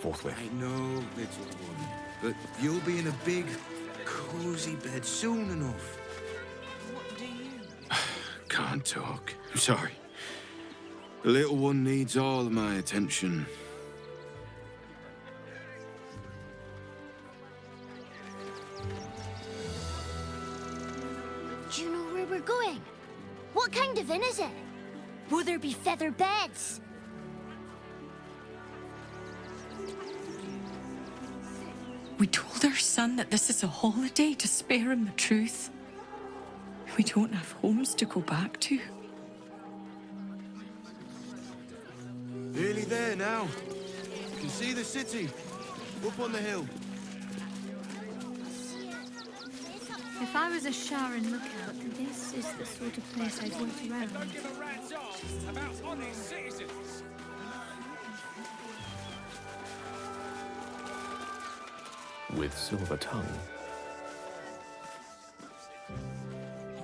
forthwith. I know, little one, but you'll be in a big, cozy bed soon enough. What do you... Can't talk. I'm sorry. The little one needs all of my attention. Do you know where we're going? What kind of inn is it? Will there be feather beds? We told our son that this is a holiday to spare him the truth. We don't have homes to go back to. Nearly there now. You can see the city. Up on the hill. If I was a Sharon lookout, this is the sort of place I'd want around. With silver tongue.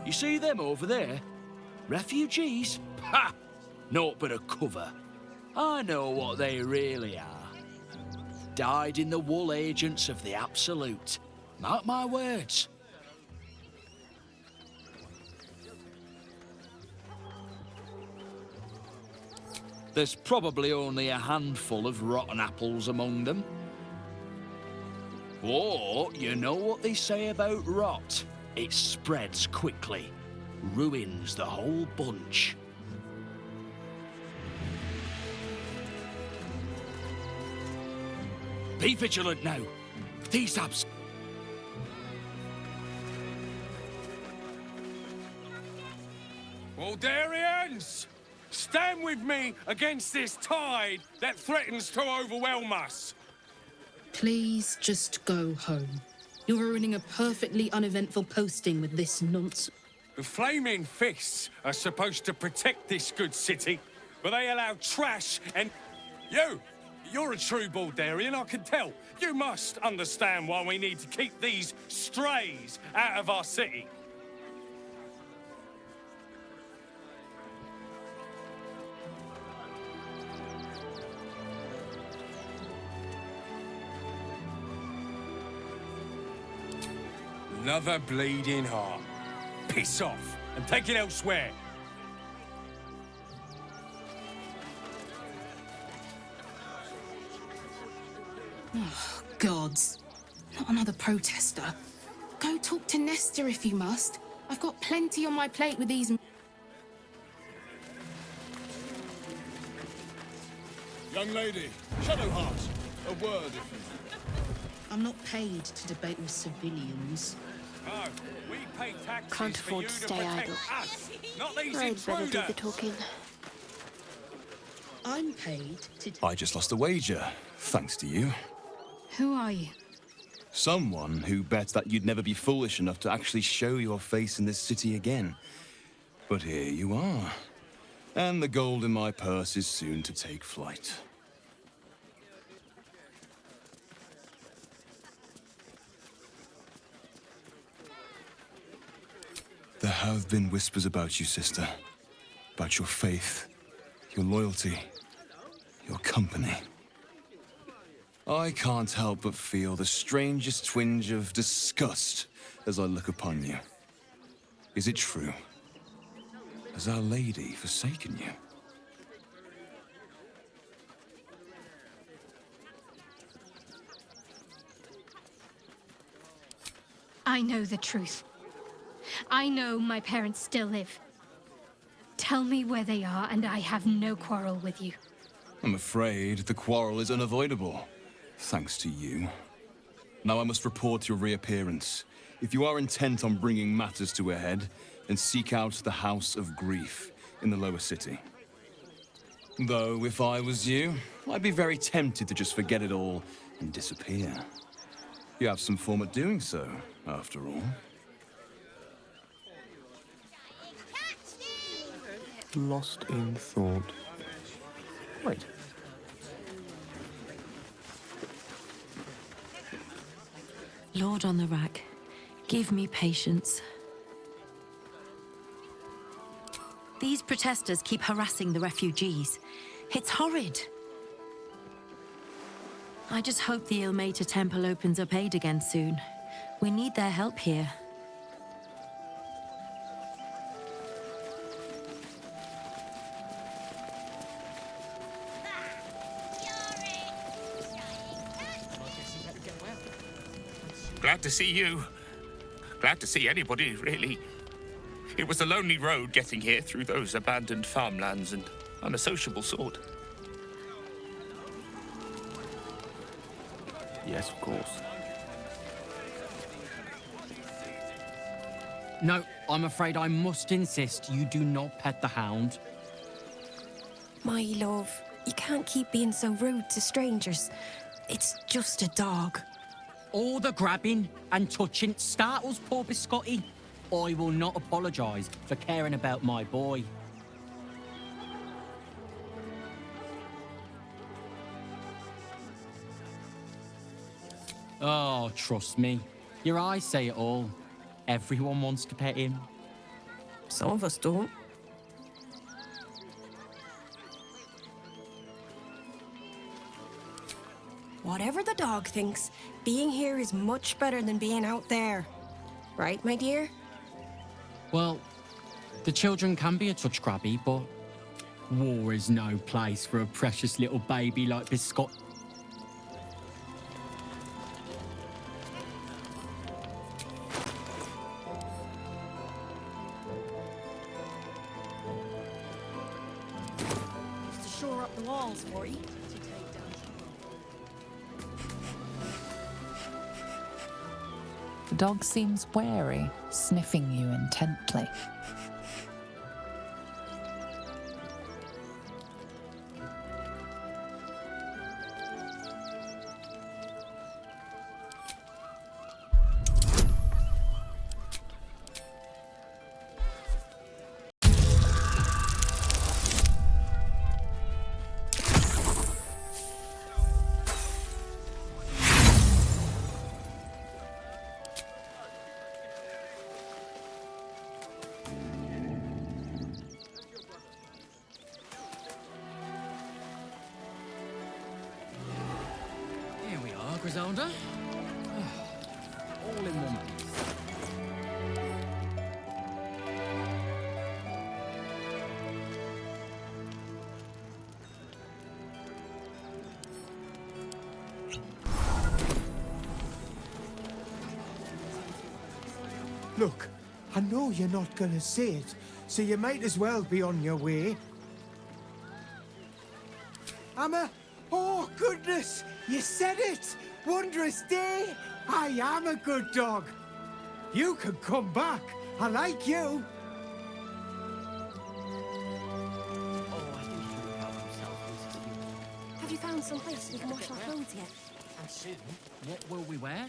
You see them over there? Refugees? Ha! Naught but a cover. I know what they really are. Dyed-in-the-wool agents of the Absolute. Mark my words. There's probably only a handful of rotten apples among them. Or, you know what they say about rot? It spreads quickly, ruins the whole bunch. Be vigilant now. These abs... Baldurians! Stand with me against this tide that threatens to overwhelm us. Please just go home. You're ruining a perfectly uneventful posting with this nonsense. The Flaming Fists are supposed to protect this good city, but they allow trash and... You're a true Baldurian, I can tell. You must understand why we need to keep these strays out of our city. Another bleeding heart. Piss off and take it elsewhere. Oh, gods. Not another protester. Go talk to Nestor if you must. I've got plenty on my plate with these... Young lady, Shadowheart, a word if you... I'm not paid to debate with civilians. No, we pay taxes Can't for afford you to to stay protect idle. us, not these I'd better do the intruders. talking. I'm paid to... I just lost a wager, thanks to you. Who are you? Someone who bet that you'd never be foolish enough to actually show your face in this city again. But here you are. And the gold in my purse is soon to take flight. There have been whispers about you, sister. About your faith, your loyalty, your company. I can't help but feel the strangest twinge of disgust as I look upon you. Is it true? Has Our Lady forsaken you? I know the truth. I know my parents still live. Tell me where they are, and I have no quarrel with you. I'm afraid the quarrel is unavoidable, thanks to you. Now I must report your reappearance. If you are intent on bringing matters to a head, then seek out the House of Grief in the lower city. Though, if I was you, I'd be very tempted to just forget it all and disappear. You have some form at doing so, after all. Lost in thought. Wait. Lord on the rack, give me patience. These protesters keep harassing the refugees. It's horrid. I just hope the Ilmater Temple opens up aid again soon. We need their help here. Glad to see you. Glad to see anybody, really. It was a lonely road getting here through those abandoned farmlands, and I'm a sociable sort. Yes, of course. No, I'm afraid I must insist you do not pet the hound. My love, you can't keep being so rude to strangers. It's just a dog. All the grabbing and touching startles poor Biscotti. I will not apologise for caring about my boy. Oh, trust me. Your eyes say it all. Everyone wants to pet him. Some of us don't. Whatever the dog thinks, being here is much better than being out there. Right, my dear? Well, the children can be a touch grabby, but war is no place for a precious little baby like Biscott. To shore up the walls for you. The dog seems wary, sniffing you intently. Here we are, Griselda. All in one piece. Look, I know you're not gonna say it, so you might as well be on your way. Oh, goodness! You said it! Wondrous day! I am a good dog. You can come back. I like you. Have you found some place we can wash our clothes yet? And soon, what will we wear?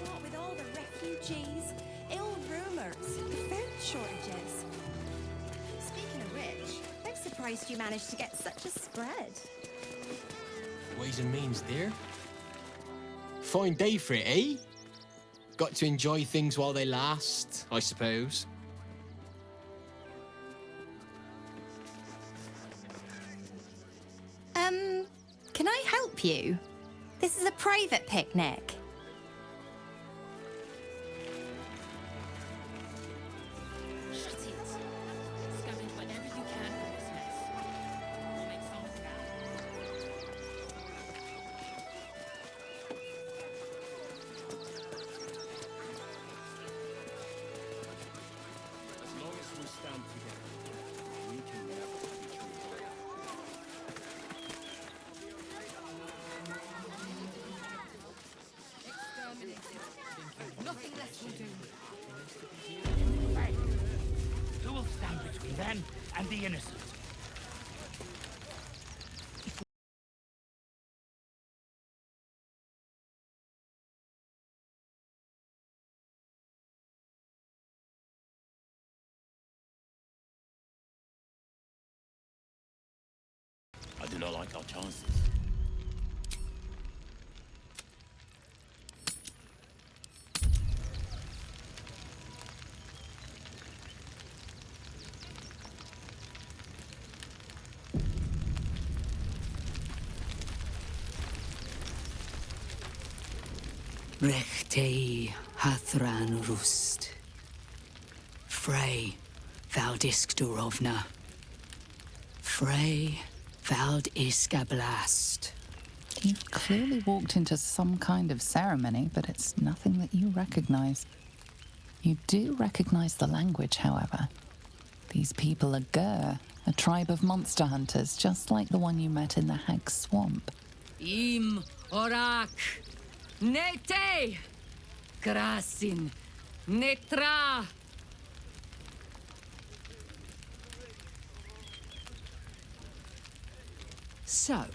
What with all the refugees, ill rumours, food shortages. Speaking of which, I'm surprised you managed to get such a spread. Ways and means, dear. Fine day for it, eh? Got to enjoy things while they last, I suppose. Can I help you? This is a private picnic. As long as we stand together, we can never be true. Nothing less will do. Who will stand between them and the innocent? like our chances. Rechtei hathran rust. Frey valdisk durovna. Frey vald iskablast. You've clearly walked into some kind of ceremony, but it's nothing that you recognize. You do recognize the language, however. These people are Gur, a tribe of monster hunters, just like the one you met in the Hag's Swamp. Im orak. Nete! Krasin! Netra! So,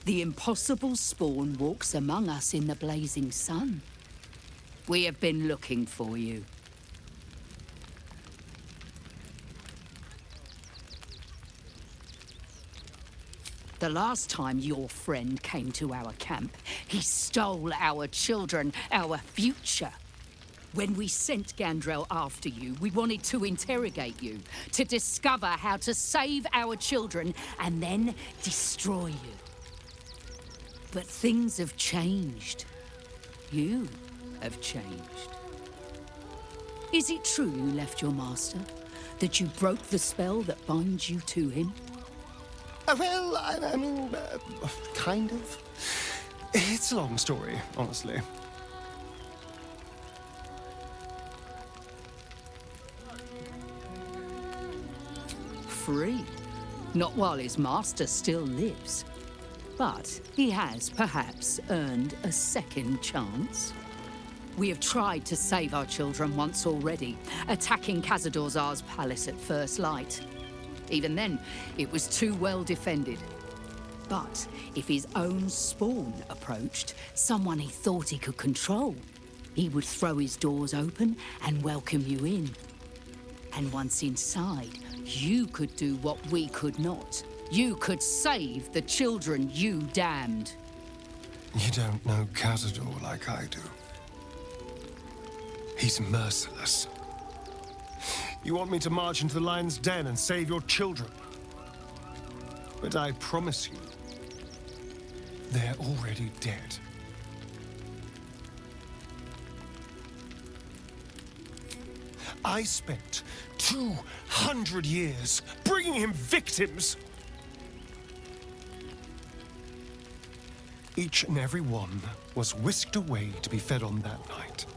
the impossible spawn walks among us in the blazing sun. We have been looking for you. The last time your friend came to our camp, he stole our children, our future. When we sent Gandrel after you, we wanted to interrogate you, to discover how to save our children and then destroy you. But things have changed. You have changed. Is it true you left your master? That you broke the spell that binds you to him? Well, I mean, kind of. It's a long story, honestly. Free. Not while his master still lives. But he has perhaps earned a second chance. We have tried to save our children once already, attacking Khazad-dûr'Zar's palace at first light. Even then, it was too well defended. But if his own spawn approached, someone he thought he could control, he would throw his doors open and welcome you in. And once inside, you could do what we could not. You could save the children you damned. You don't know Khazad-dûr like I do. He's merciless. You want me to march into the lion's den and save your children? But I promise you, they're already dead. I spent 200 years bringing him victims. Each and every one was whisked away to be fed on that night.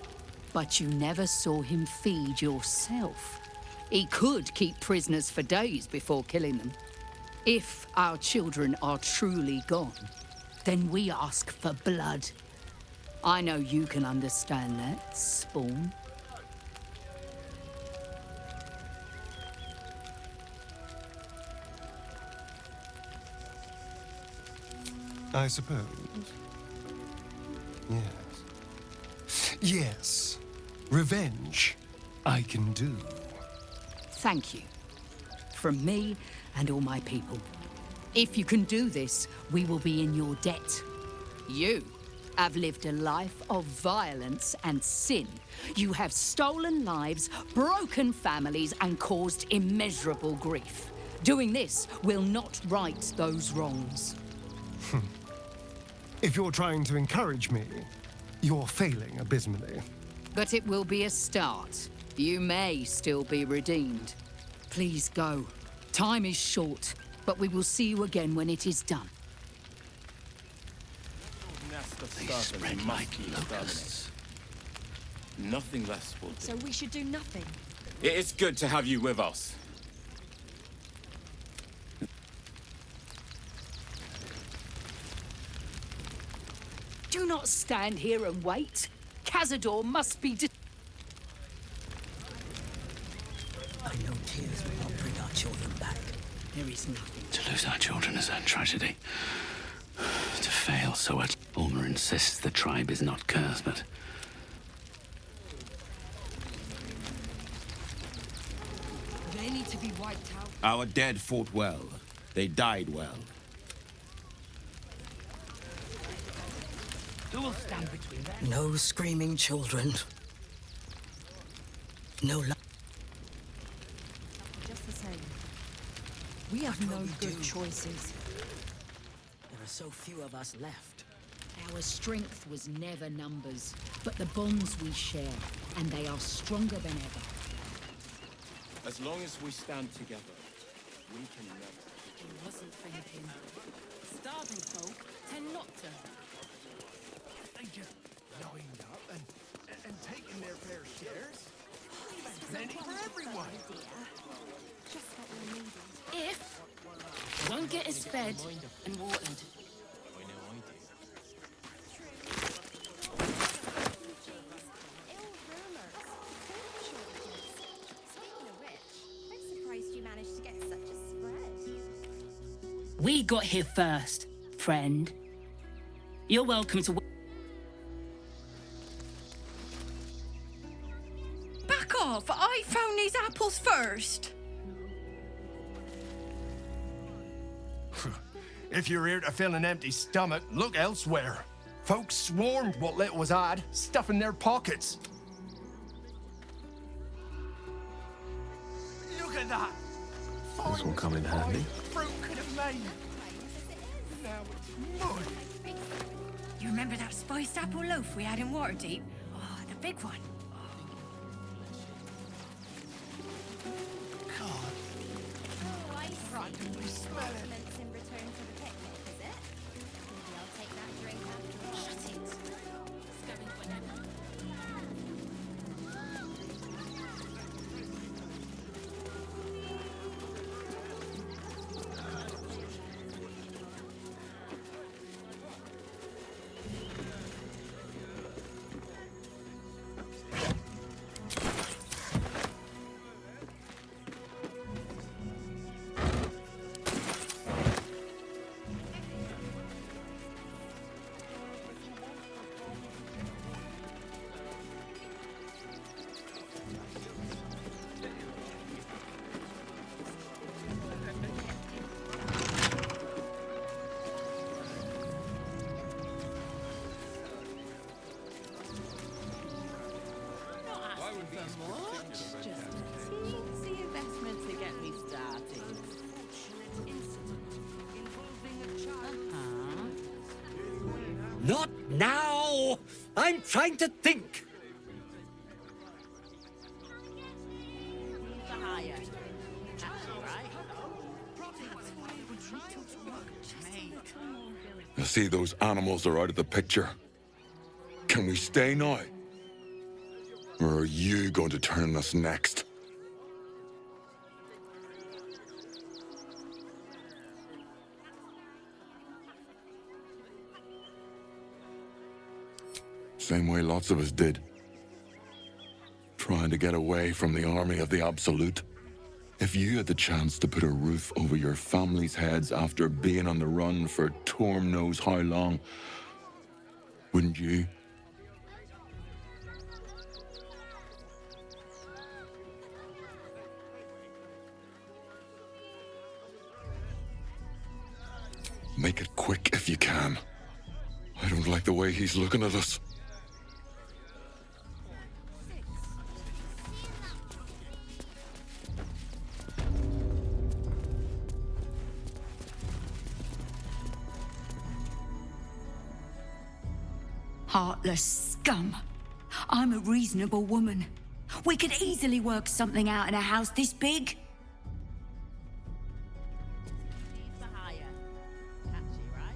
But you never saw him feed yourself. He could keep prisoners for days before killing them. If our children are truly gone, then we ask for blood. I know you can understand that, Spawn. I suppose. Yes. Yes. Revenge, I can do. Thank you. From me and all my people. If you can do this, we will be in your debt. You have lived a life of violence and sin. You have stolen lives, broken families, and caused immeasurable grief. Doing this will not right those wrongs. If you're trying to encourage me, you're failing abysmally. But it will be a start. You may still be redeemed. Please go. Time is short, but we will see you again when it is done. They spread like locusts. Nothing less will do. So we should do nothing. It is good to have you with us. Do not stand here and wait. Khazad-dûr must be I know tears will not bring our children back. There is nothing. To lose our children is a tragedy. To fail so at Ulmer insists the tribe is not cursed, but They need to be wiped out. Our dead fought well. They died well. Who will stand between them? No screaming children. No Just the same. We have no good choices. There are so few of us left. Our strength was never numbers, but the bonds we share, and they are stronger than ever. As long as we stand together, we can never. He wasn't thinking. Starving folk tend not to. They just lined up and taking their fair shares. We've had plenty for everyone. Just what we needed. If one get us fed and watered. Ill rumors. Food shortages. Speaking of which, I'm surprised you managed to get such a spread. We got here first, friend. You're welcome to. Back off! I found these apples first. If you're here to fill an empty stomach, look elsewhere. Folks swarmed what little was had, stuffing their pockets. Look at that! This will come in handy. Fruit could have made. Now it's mud. You remember that spiced apple loaf we had in Waterdeep? Oh, the big one. God, Oh, I see. practically smell it. Compliments in return for the picnic, is it? Maybe I'll take that drink after all. Shut it. Teensy investment to get me started. Not now! I'm trying to think. For hire. That's right. I see those animals are out of the picture. Can we stay now? Or are you going to turn us next? Same way lots of us did. Trying to get away from the army of the Absolute. If you had the chance to put a roof over your family's heads after being on the run for Torm knows how long, wouldn't you? Make it quick if you can. I don't like the way he's looking at us. Heartless scum. I'm a reasonable woman. We could easily work something out in a house this big. For hire. Catchy, right?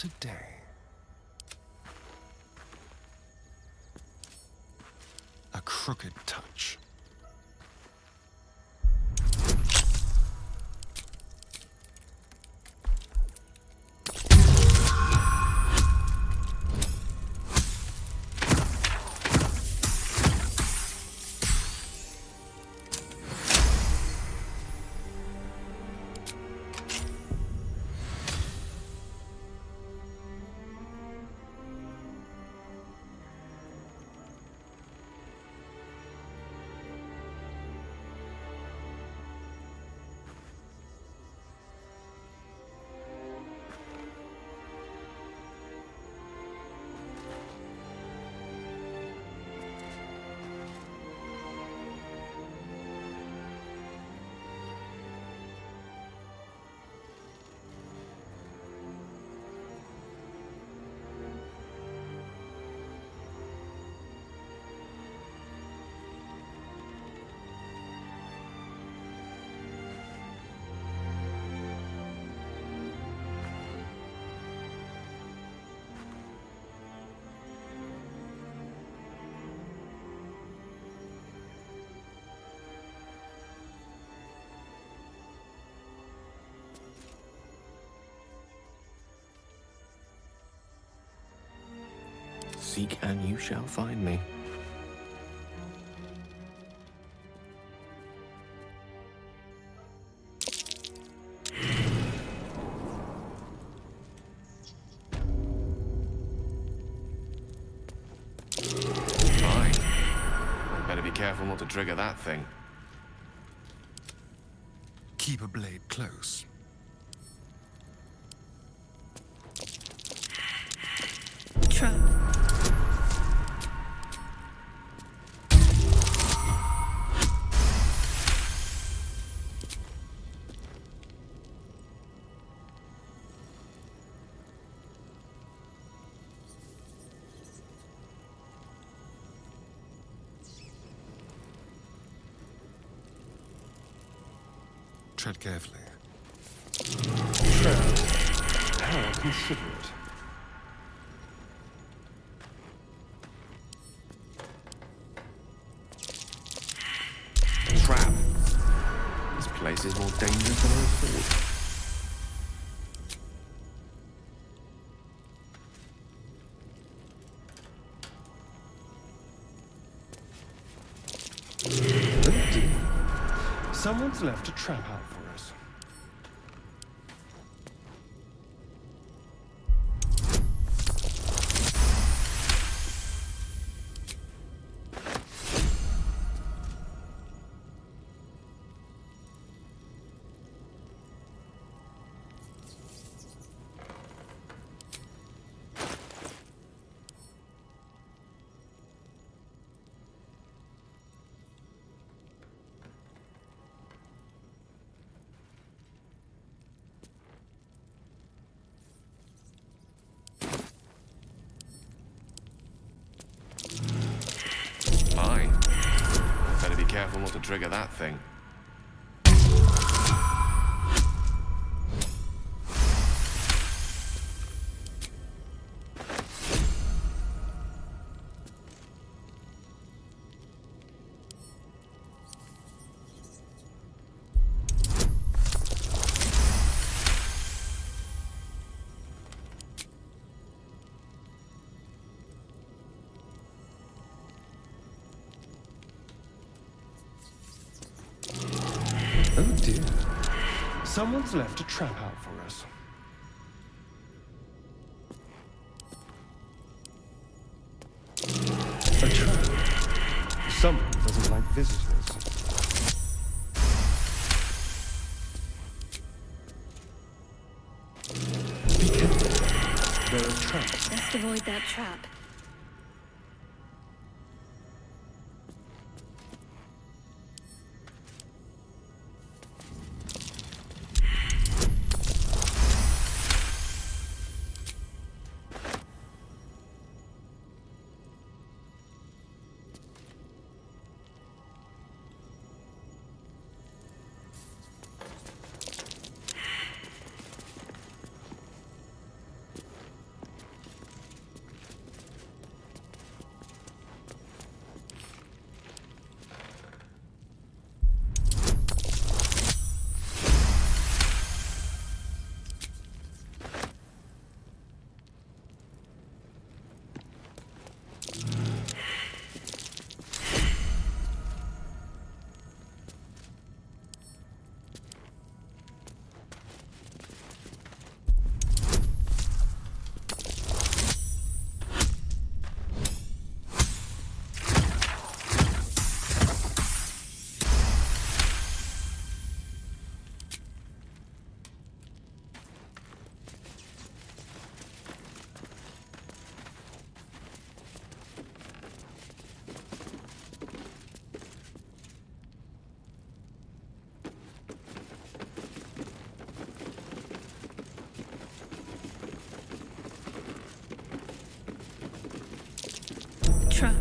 What a day. A crooked touch. Seek and you shall find me. Fine. Better be careful not to trigger that thing. Keep a blade close. Trap. Tread carefully. Tread. How considerate. Trap. This place is more dangerous than I thought. Oh dear. Someone's left a trap out for us. Fine. Better be careful not to trigger that thing. Oh dear. Someone's left a trap out for us. A trap. Someone doesn't like visitors. Be careful. There are traps. Best avoid that trap. trap.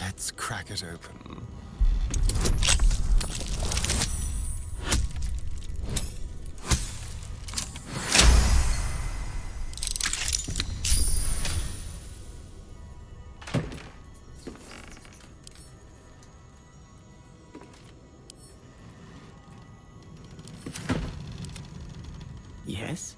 Let's crack it open. Yes?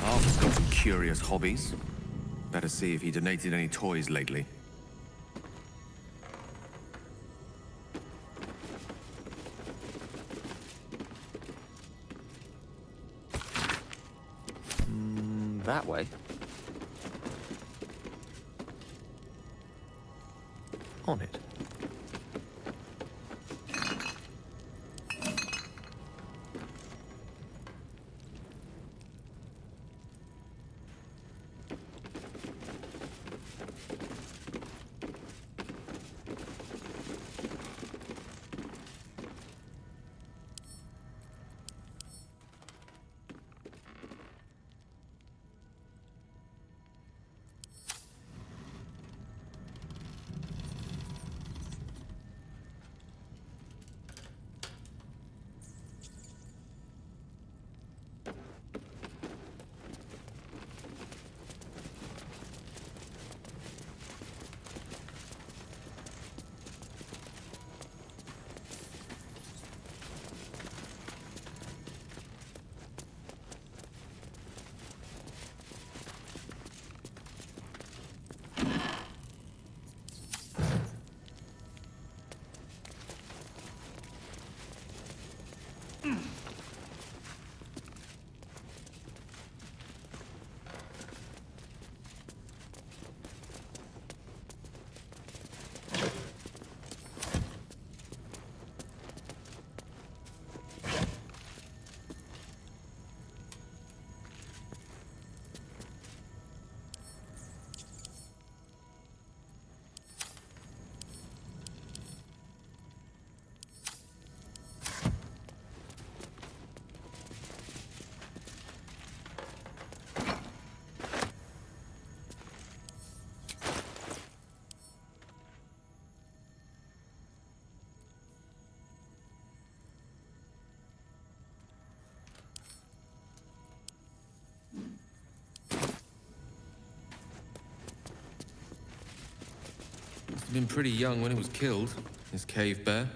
Arthur's got some curious hobbies. Better see if he donated any toys lately. That way. On it. Must have been pretty young when he was killed, this cave bear.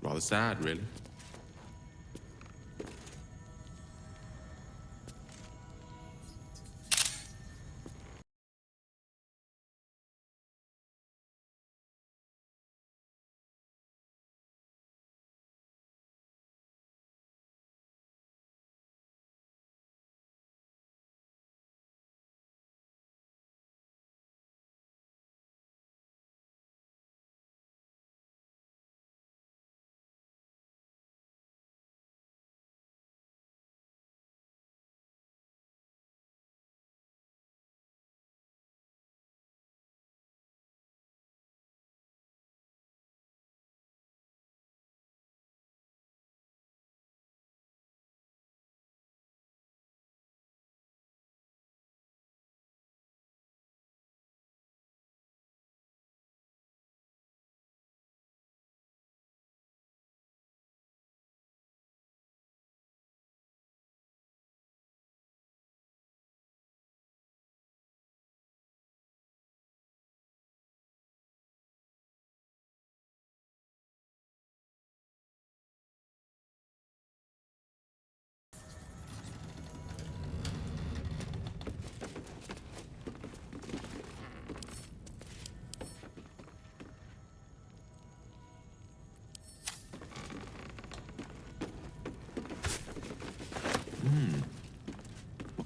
Rather sad, really.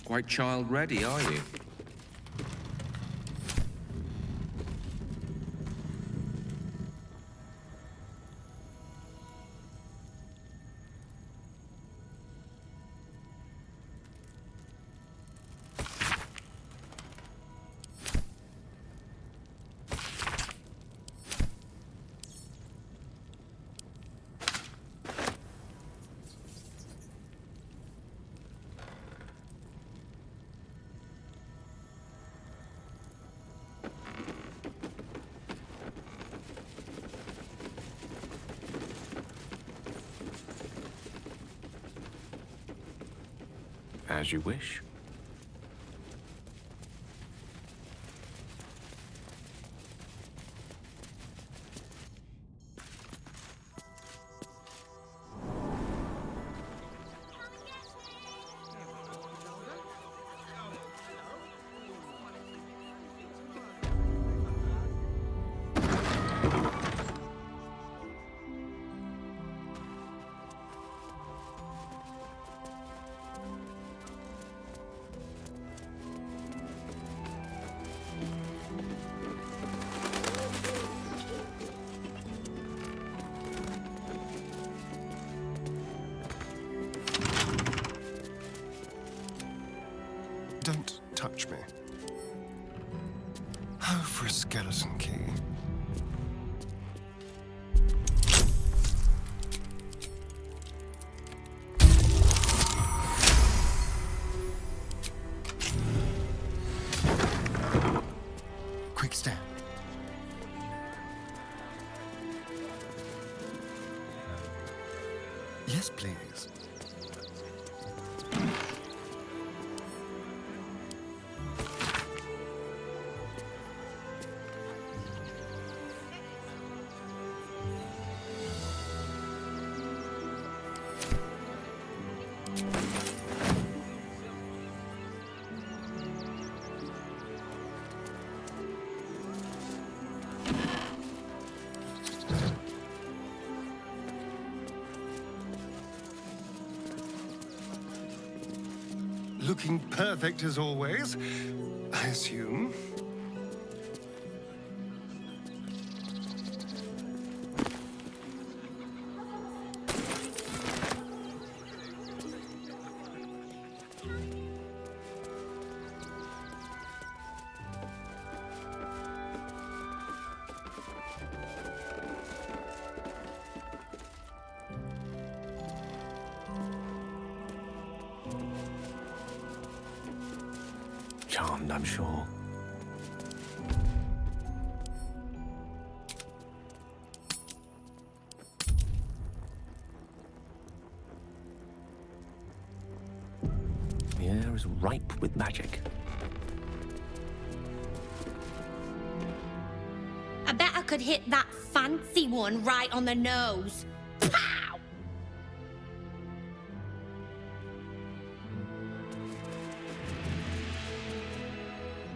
quite child-ready, are you? As you wish. Don't touch me. Oh, for a skeleton key. Quick step. Yes, please. Looking perfect as always, I assume. Charmed, I'm sure. The air is ripe with magic. I bet I could hit that fancy one right on the nose. Pow!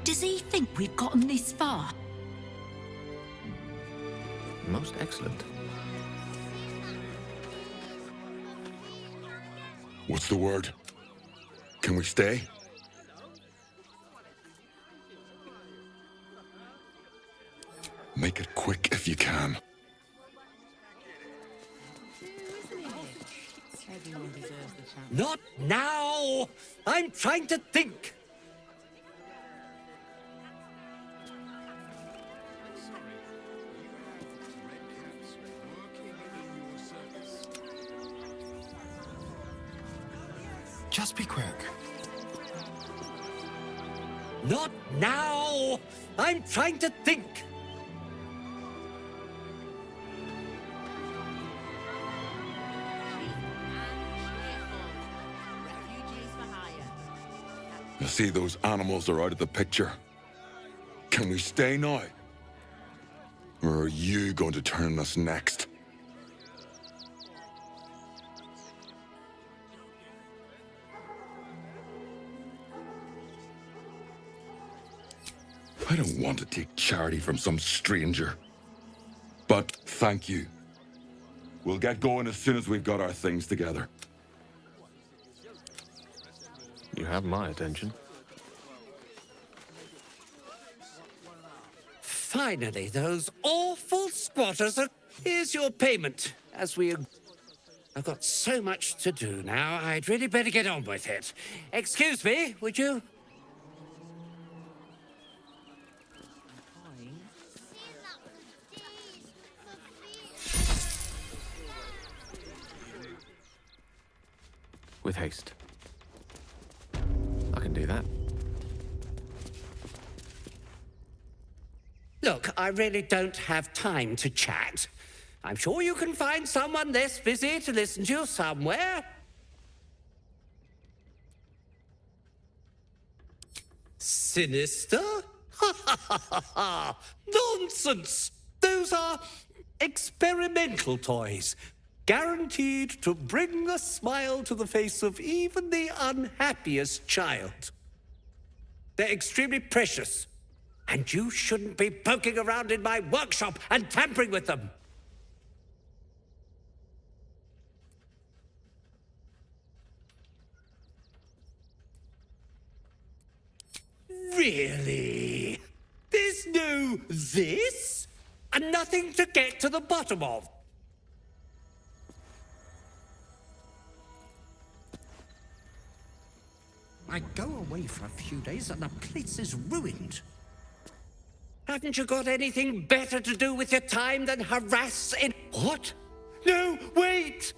Does he think we've gotten this far? Most excellent. What's the word? Can we stay? Make it quick if you can. Not now! I'm trying to think. Just be quick. Not now! I'm trying to think. I see those animals are out of the picture. Can we stay now? Or are you going to turn us next? I don't want to take charity from some stranger. But thank you. We'll get going as soon as we've got our things together. You have my attention. Finally, those awful squatters are... Here's your payment, as we... I've got so much to do now, I'd really better get on with it. Excuse me, would you? With haste. I can do that. Look, I really don't have time to chat. I'm sure you can find someone less busy to listen to you somewhere. Sinister? Ha ha ha ha ha! Nonsense! Those are experimental toys, guaranteed to bring a smile to the face of even the unhappiest child. They're extremely precious, and you shouldn't be poking around in my workshop and tampering with them. Really? There's no this? And nothing to get to the bottom of? I go away for a few days and the place is ruined. Haven't you got anything better to do with your time than harass in... What? No, wait!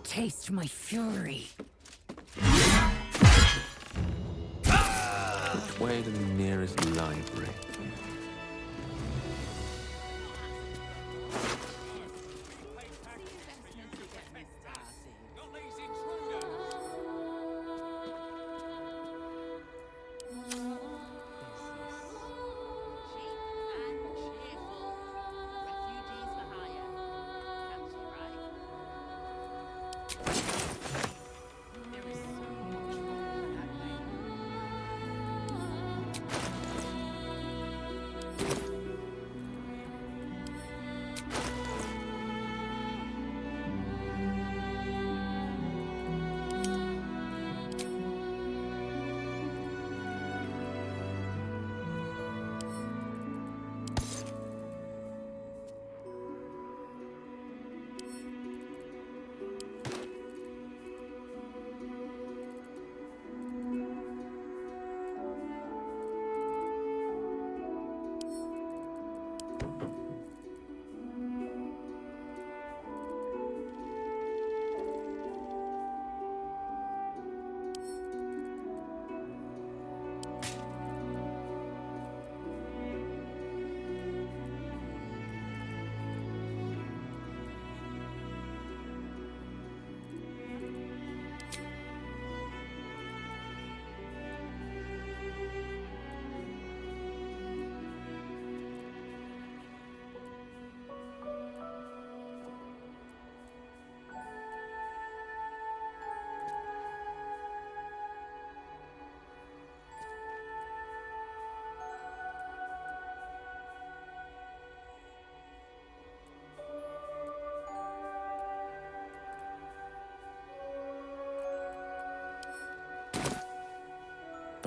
Taste my fury. Which way to the nearest library?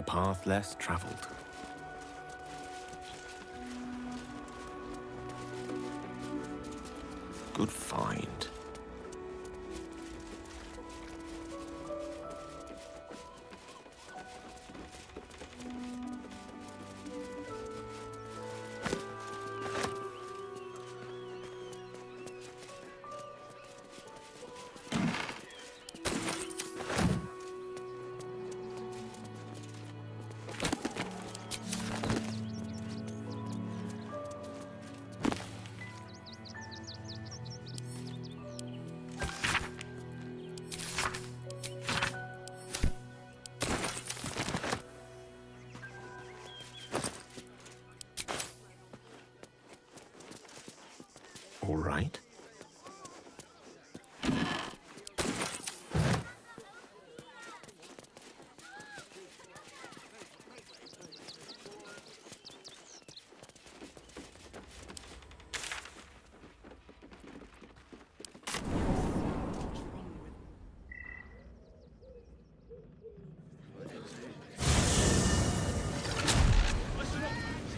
a path less traveled. Good find. All right.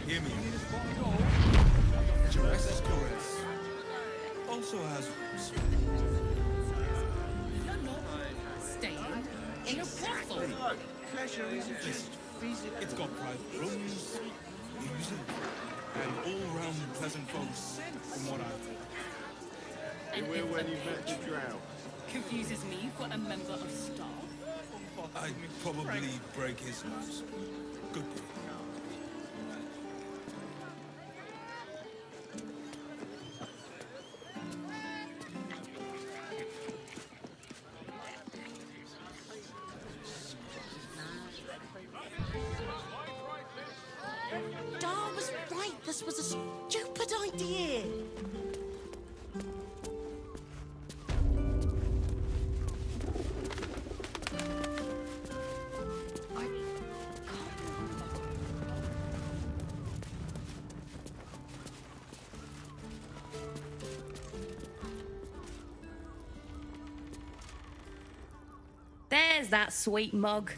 Hear me. Jurassic Caress also has rooms. You're not staying in a brothel. Pleasure isn't just physical. It's got private rooms, music, and all-round pleasant folks, from what I've heard. And if when you met the drow confuses me for a member of staff. I'd probably break his nose. Good boy. Dar was right. This was a stupid idea. There's that sweet mug.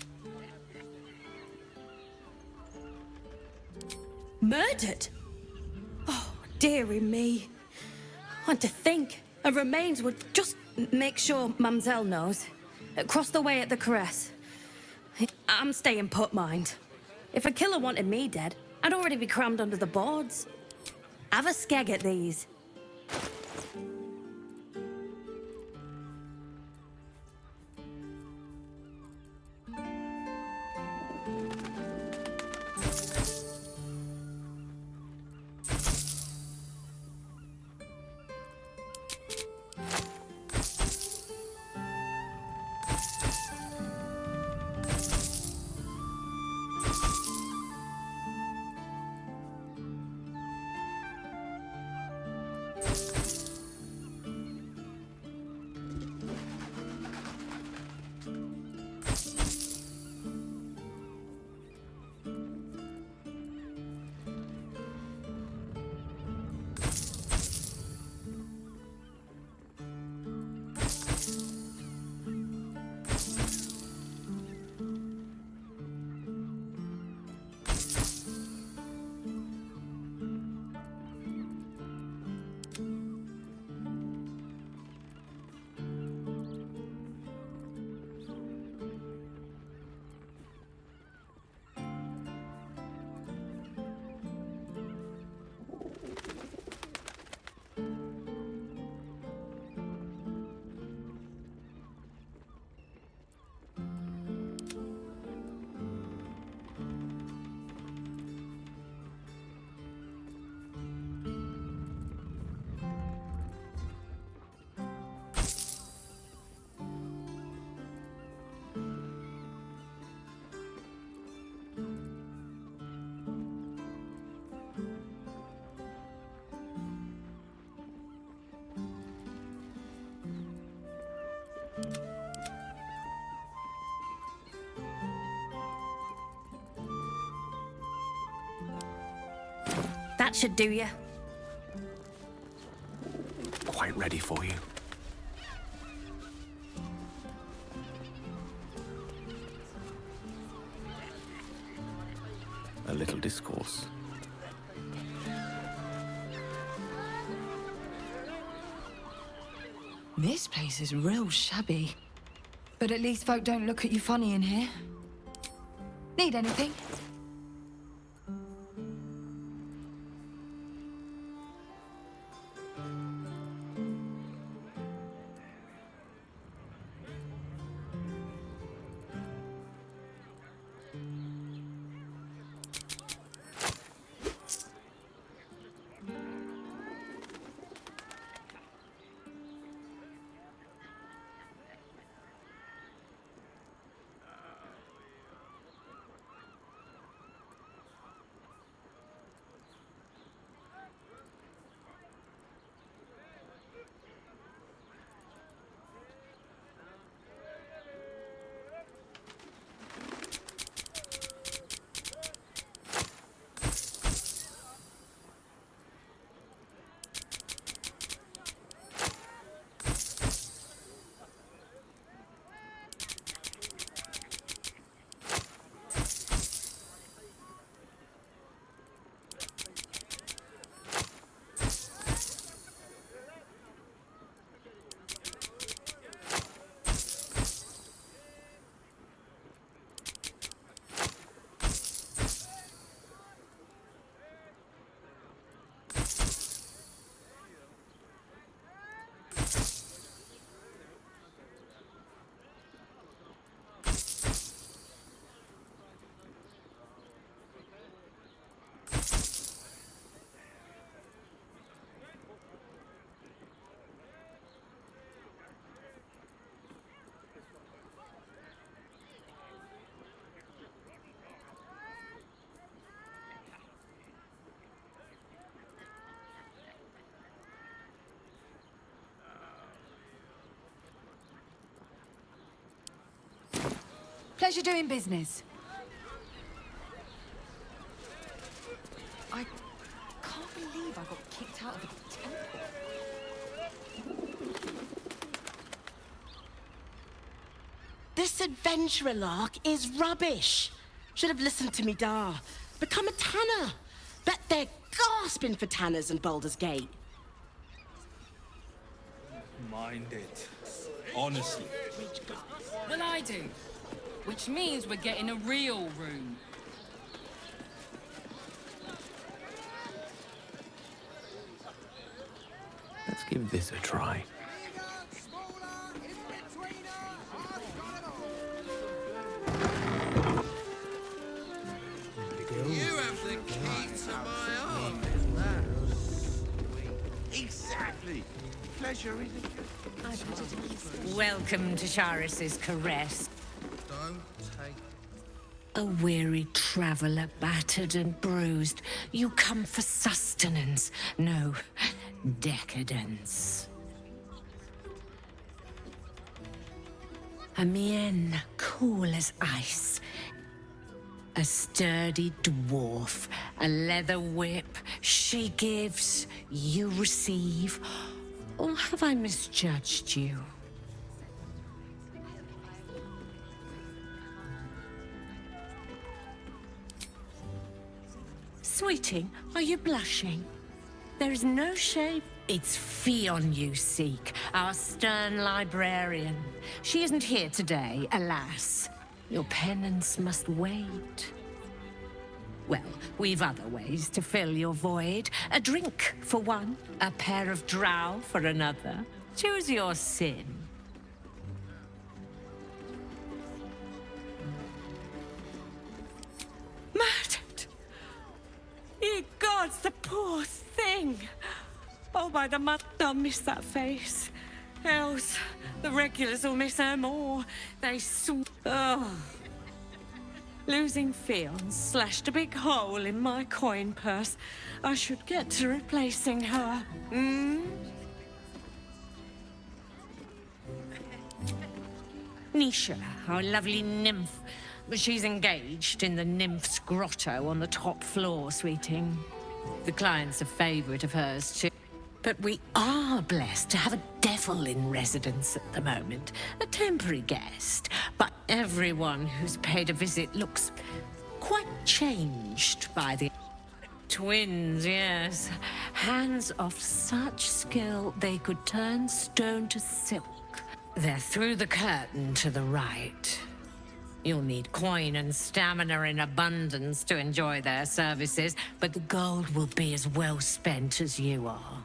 Murdered? Oh, dearie me. And to think, her remains would just make sure Mamselle knows. Across the way at the Caress. I'm staying put, mind. If a killer wanted me dead, I'd already be crammed under the boards. Have a skeg at these. That should do you. Quite ready for you. discourse. This place is real shabby. But at least folk don't look at you funny in here. Need anything? Pleasure doing business. I can't believe I got kicked out of a temple. This adventurer lark is rubbish. Should have listened to me, Da. Become a tanner. Bet they're gasping for tanners in Baldur's Gate. Mind it. Honestly. Well, I do. Which means we're getting a real room. Let's give this a try. You have the key to my heart. Exactly. Pleasure is a Welcome to Charis's caress. Don't take. A weary traveller, battered and bruised. You come for sustenance, no decadence. A mien cool as ice. A sturdy dwarf, a leather whip. She gives, you receive. Or have I misjudged you? Sweeting, are you blushing? There is no shame. It's Fionn you seek, our stern librarian. She isn't here today, alas. Your penance must wait. Well, we've other ways to fill your void. A drink for one, a pair of drow for another. Choose your sin. Murdered! Ye gods, the poor thing! Oh, by the mother, I'll miss that face. Else, the regulars will miss her more. They Oh. Losing Fionn slashed a big hole in my coin purse. I should get to replacing her. Nisha, our lovely nymph. But she's engaged in the nymph's grotto on the top floor, sweeting. The client's a favorite of hers, too. But we are blessed to have a devil in residence at the moment. A temporary guest. But everyone who's paid a visit looks quite changed by the twins, yes. Hands of such skill they could turn stone to silk. They're through the curtain to the right. You'll need coin and stamina in abundance to enjoy their services, but the gold will be as well spent as you are.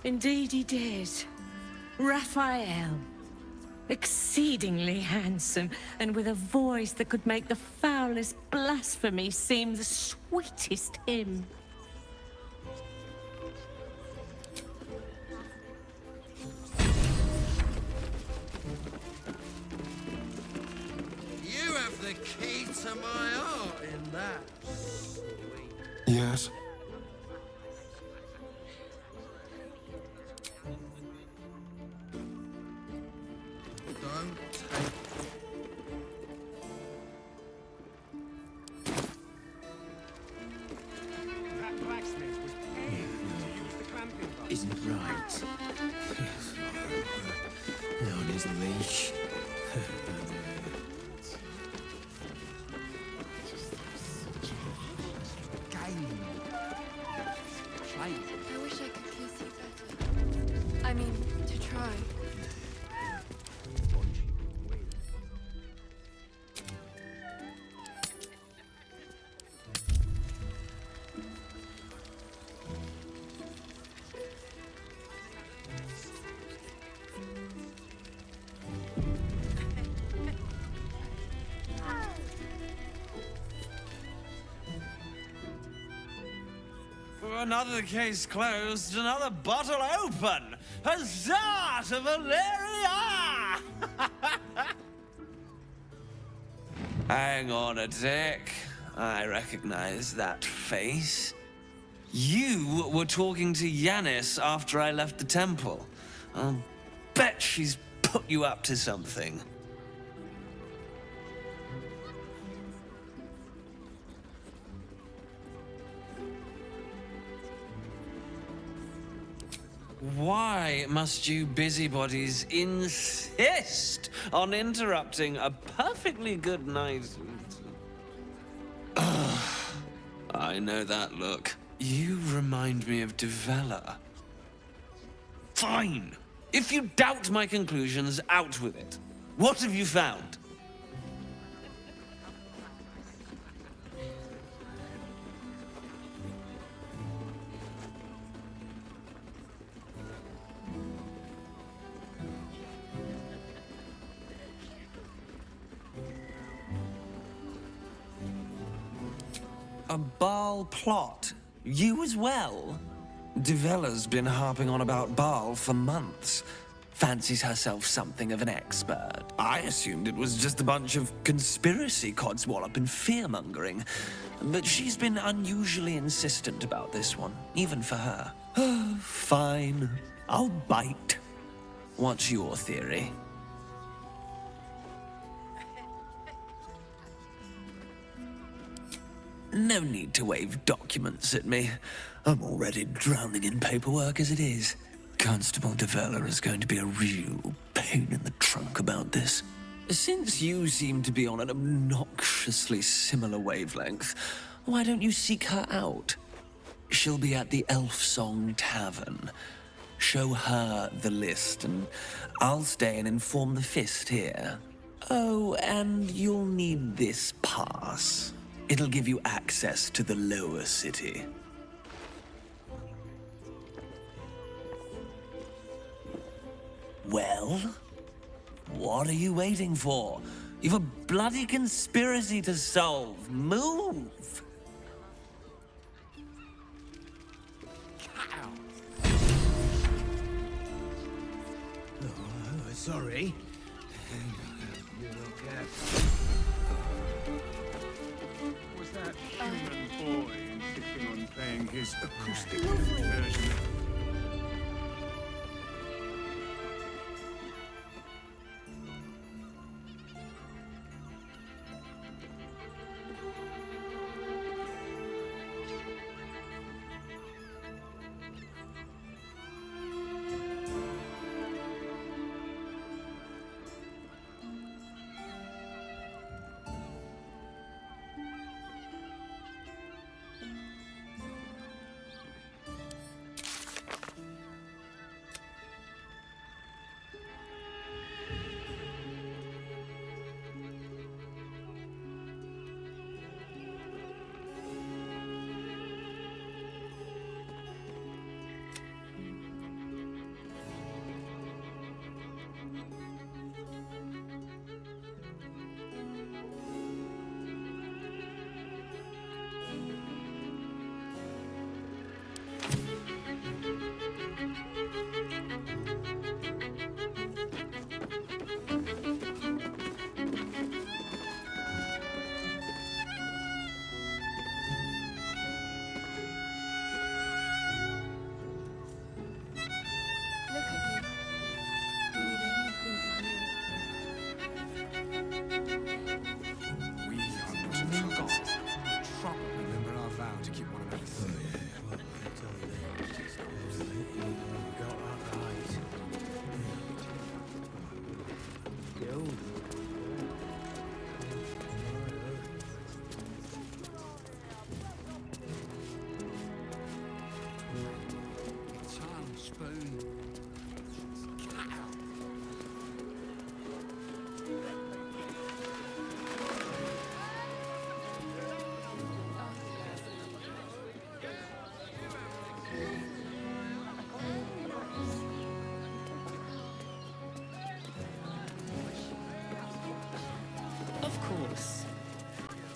Indeed he did. Raphael. Exceedingly handsome, and with a voice that could make the foulest blasphemy seem the sweetest hymn. You have the key to my heart in that. Yes. Don't take. That blacksmith was paying to use the clamping box. Isn't it right? Yes. On his leash. Play. I wish I could kiss you better. I mean, to try. Another case closed, another bottle open. Huzzah to Valeria! Hang on a tick. I recognize that face. You were talking to Yanis after I left the temple. I'll bet she's put you up to something. Why must you busybodies insist on interrupting a perfectly good night? I know that look. You remind me of Devella. Fine. If you doubt my conclusions, out with it. What have you found? A Baal plot? You as well? Devella's been harping on about Baal for months. Fancies herself something of an expert. I assumed it was just a bunch of conspiracy codswallop and fear-mongering. But she's been unusually insistent about this one, even for her. Fine. I'll bite. What's your theory? No need to wave documents at me. I'm already drowning in paperwork as it is. Constable Devella is going to be a real pain in the trunk about this. Since you seem to be on an obnoxiously similar wavelength, why don't you seek her out? She'll be at the Elf Song Tavern. Show her the list, and I'll stay and inform the Fist here. Oh, and you'll need this pass. It'll give you access to the lower city. Well, what are you waiting for? You've a bloody conspiracy to solve. Move! Oh, sorry. You look careful. Was that human boy insisting on playing his acoustic version?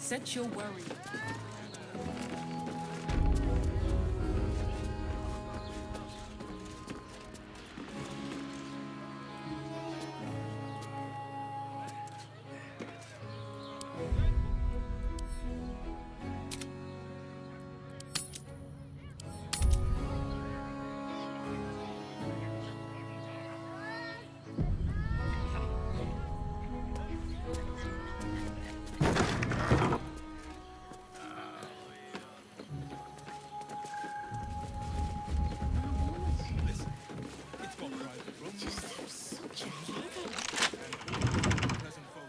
Set your worry.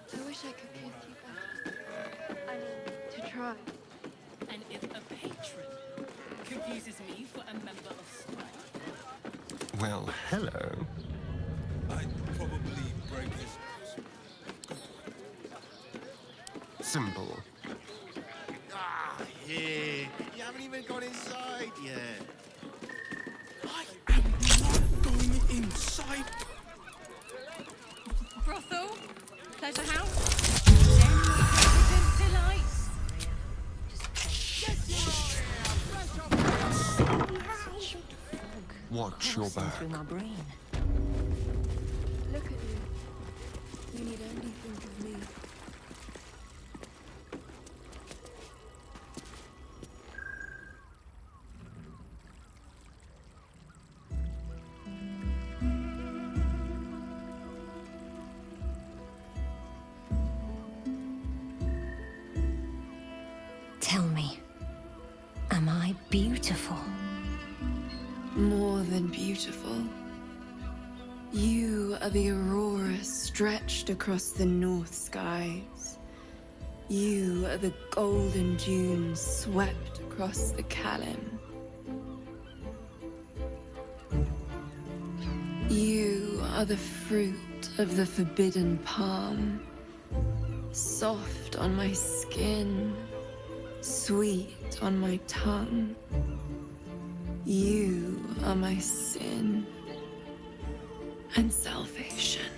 I wish I could kiss you back. I mean, to try. And if a patron confuses me for a member of staff, Well, hello. I'd probably break his Simple. Ah, here. You haven't even gone inside yet. I am not going inside. Brothel, pleasure house, den of delights. Watch your back. Through my brain. Look at you. You need only think of me. Tell me, am I beautiful? More than beautiful. You are the aurora stretched across the north skies. You are the golden dunes swept across the Calym. You are the fruit of the forbidden palm, soft on my skin, sweet on my tongue. You are my sin and salvation.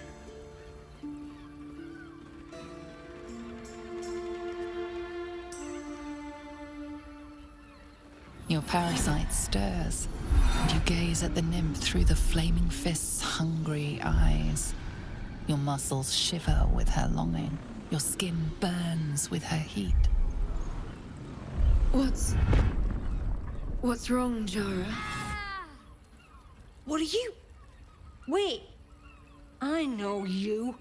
Your parasite stirs, and you gaze at the nymph through the flaming fist's hungry eyes. Your muscles shiver with her longing. Your skin burns with her heat. What's wrong, Jara? What are you? Wait. I know you.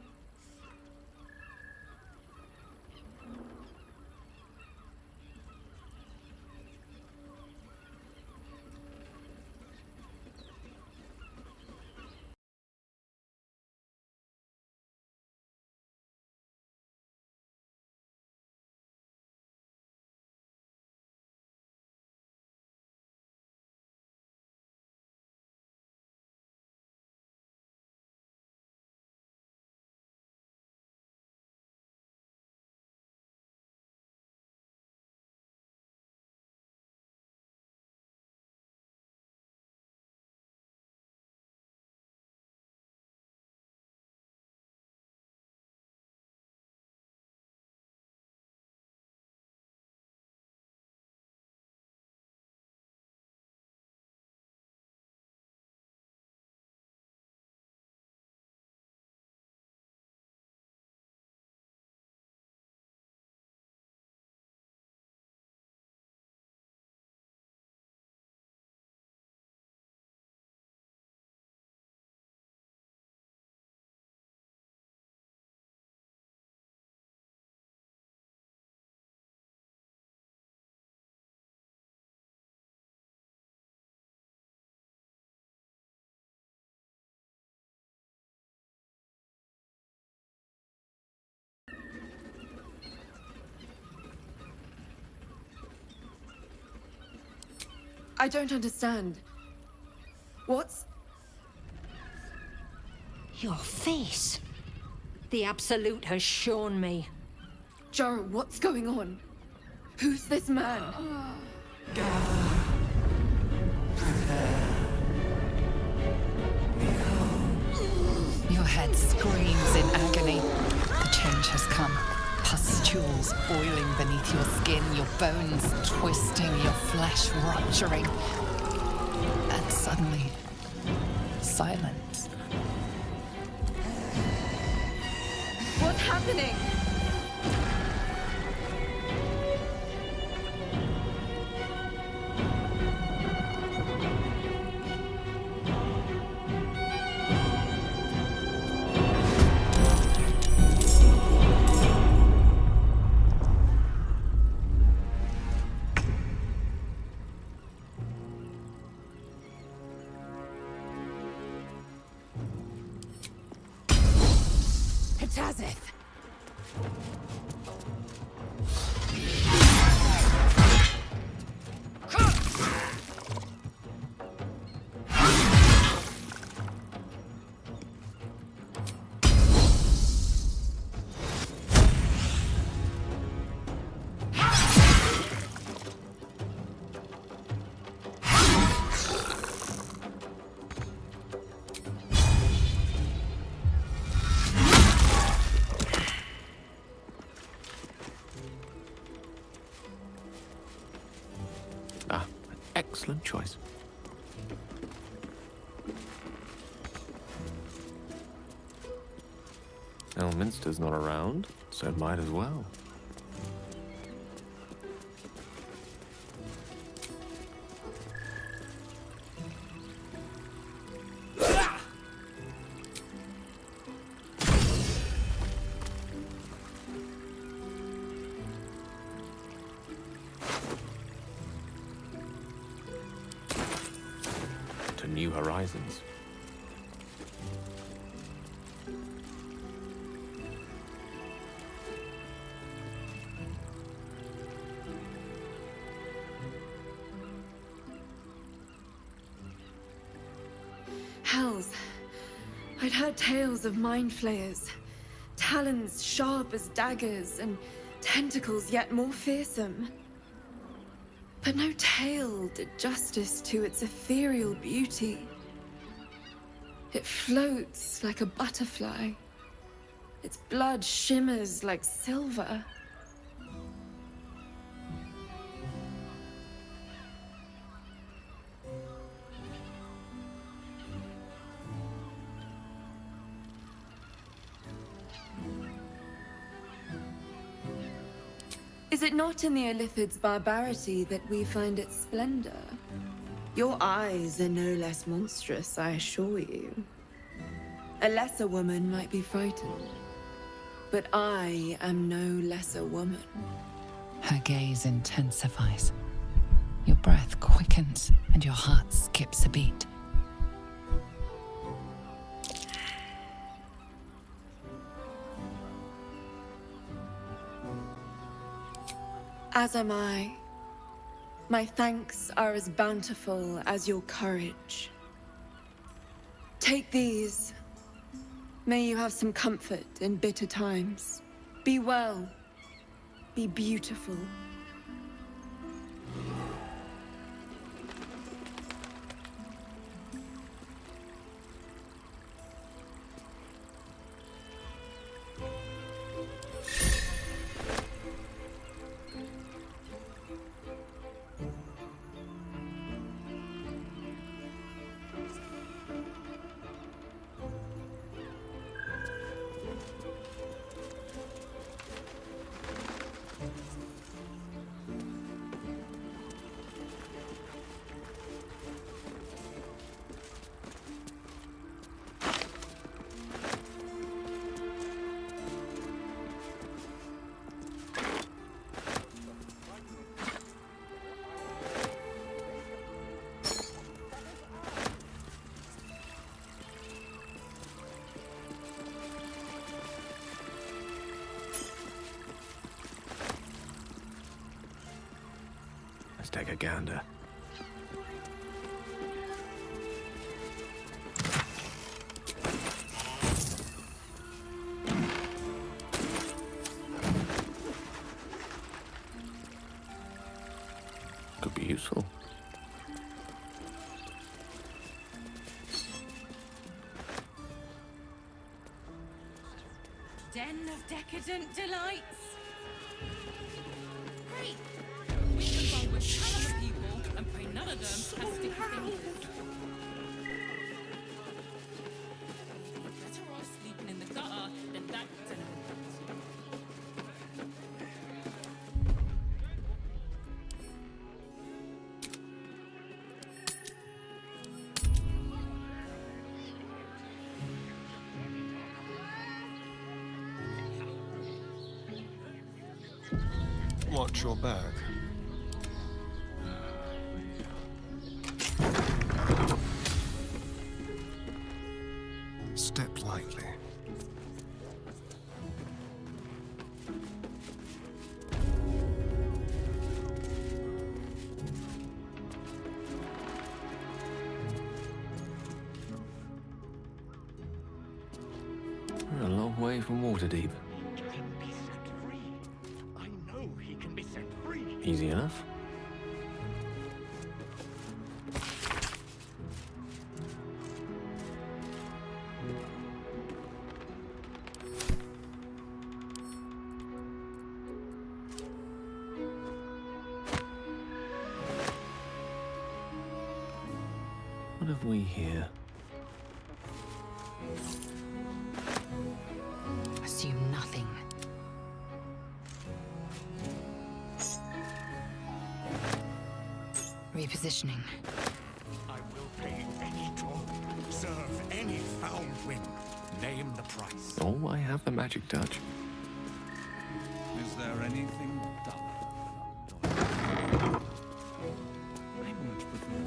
I don't understand. What's... Your face. The Absolute has shown me. Jara, what's going on? Who's this man? Your head screams in agony. The change has come. pustules boiling beneath your skin, your bones twisting, your flesh rupturing. And suddenly, silence. What's happening? Tazeth! Excellent choice. Elminster's not around, so might as well. To new horizons. Hells. I'd heard tales of mind flayers. Talons sharp as daggers and tentacles yet more fearsome. But no tale did justice to its ethereal beauty. It floats like a butterfly. Its blood shimmers like silver. Is it not in the Illithid's barbarity that we find its splendor? Your eyes are no less monstrous, I assure you. A lesser woman might be frightened, but I am no lesser woman. Her gaze intensifies. Your breath quickens and your heart skips a beat. As am I. My thanks are as bountiful as your courage. Take these. May you have some comfort in bitter times. Be well. Be beautiful. Let's take a gander. Could be useful. Den of decadent delights. plastic fingers. Better off sleeping in the gutter than that. Watch your back. Step lightly. We're a long way from Waterdeep. Easy enough. What have we here? Assume nothing. Repositioning. I will pay any toll, serve any foul whim. Name the price. Oh, I have the magic touch. Is there anything duller? I much prefer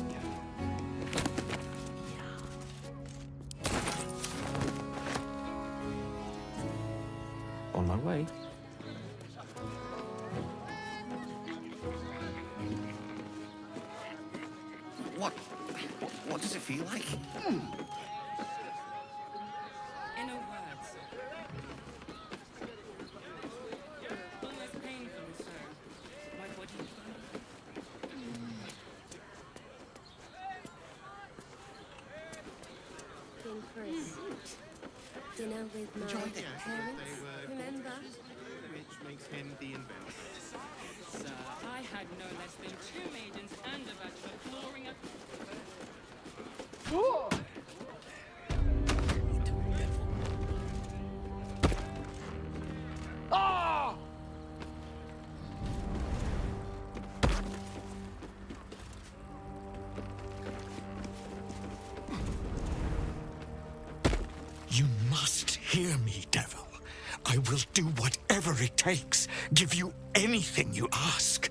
On my way. What does it feel like? Inner words. Almost painfully so. My body In for a suit. Dinner with my parents. Remember? Which makes him the inventor. Sir, I had no less than 2 maidens and a bachelor clawing at. Ah! You must hear me, devil. I will do whatever it takes, give you anything you ask.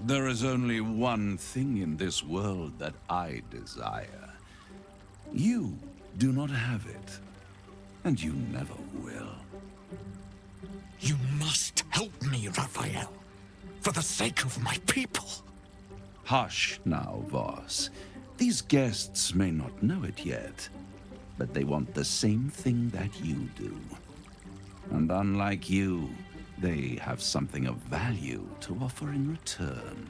There is only one thing in this world that I desire. You do not have it, and you never will. You must help me, Raphael, for the sake of my people. Hush now, Voss. These guests may not know it yet, but they want the same thing that you do. And unlike you, they have something of value to offer in return.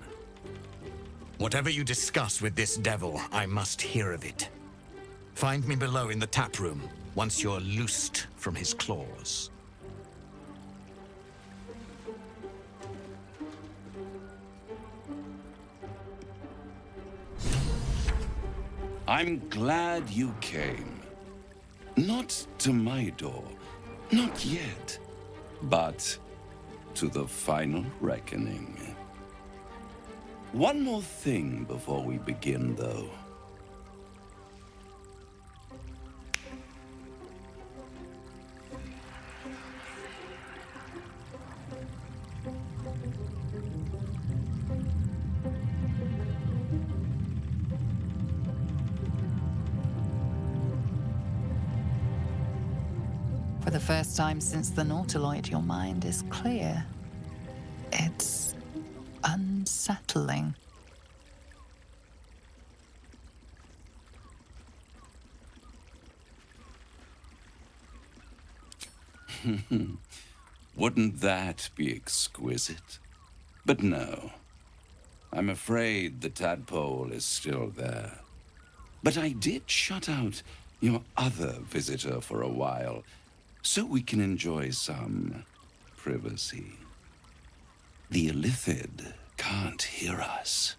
Whatever you discuss with this devil, I must hear of it. Find me below in the tap room, once you're loosed from his claws. I'm glad you came. Not to my door, not yet, but to the final reckoning. One more thing before we begin, though. For the first time since the Nautiloid, your mind is clear. It's unsettling. Wouldn't that be exquisite? But no. I'm afraid the tadpole is still there. But I did shut out your other visitor for a while, so we can enjoy some privacy. The Illithid can't hear us.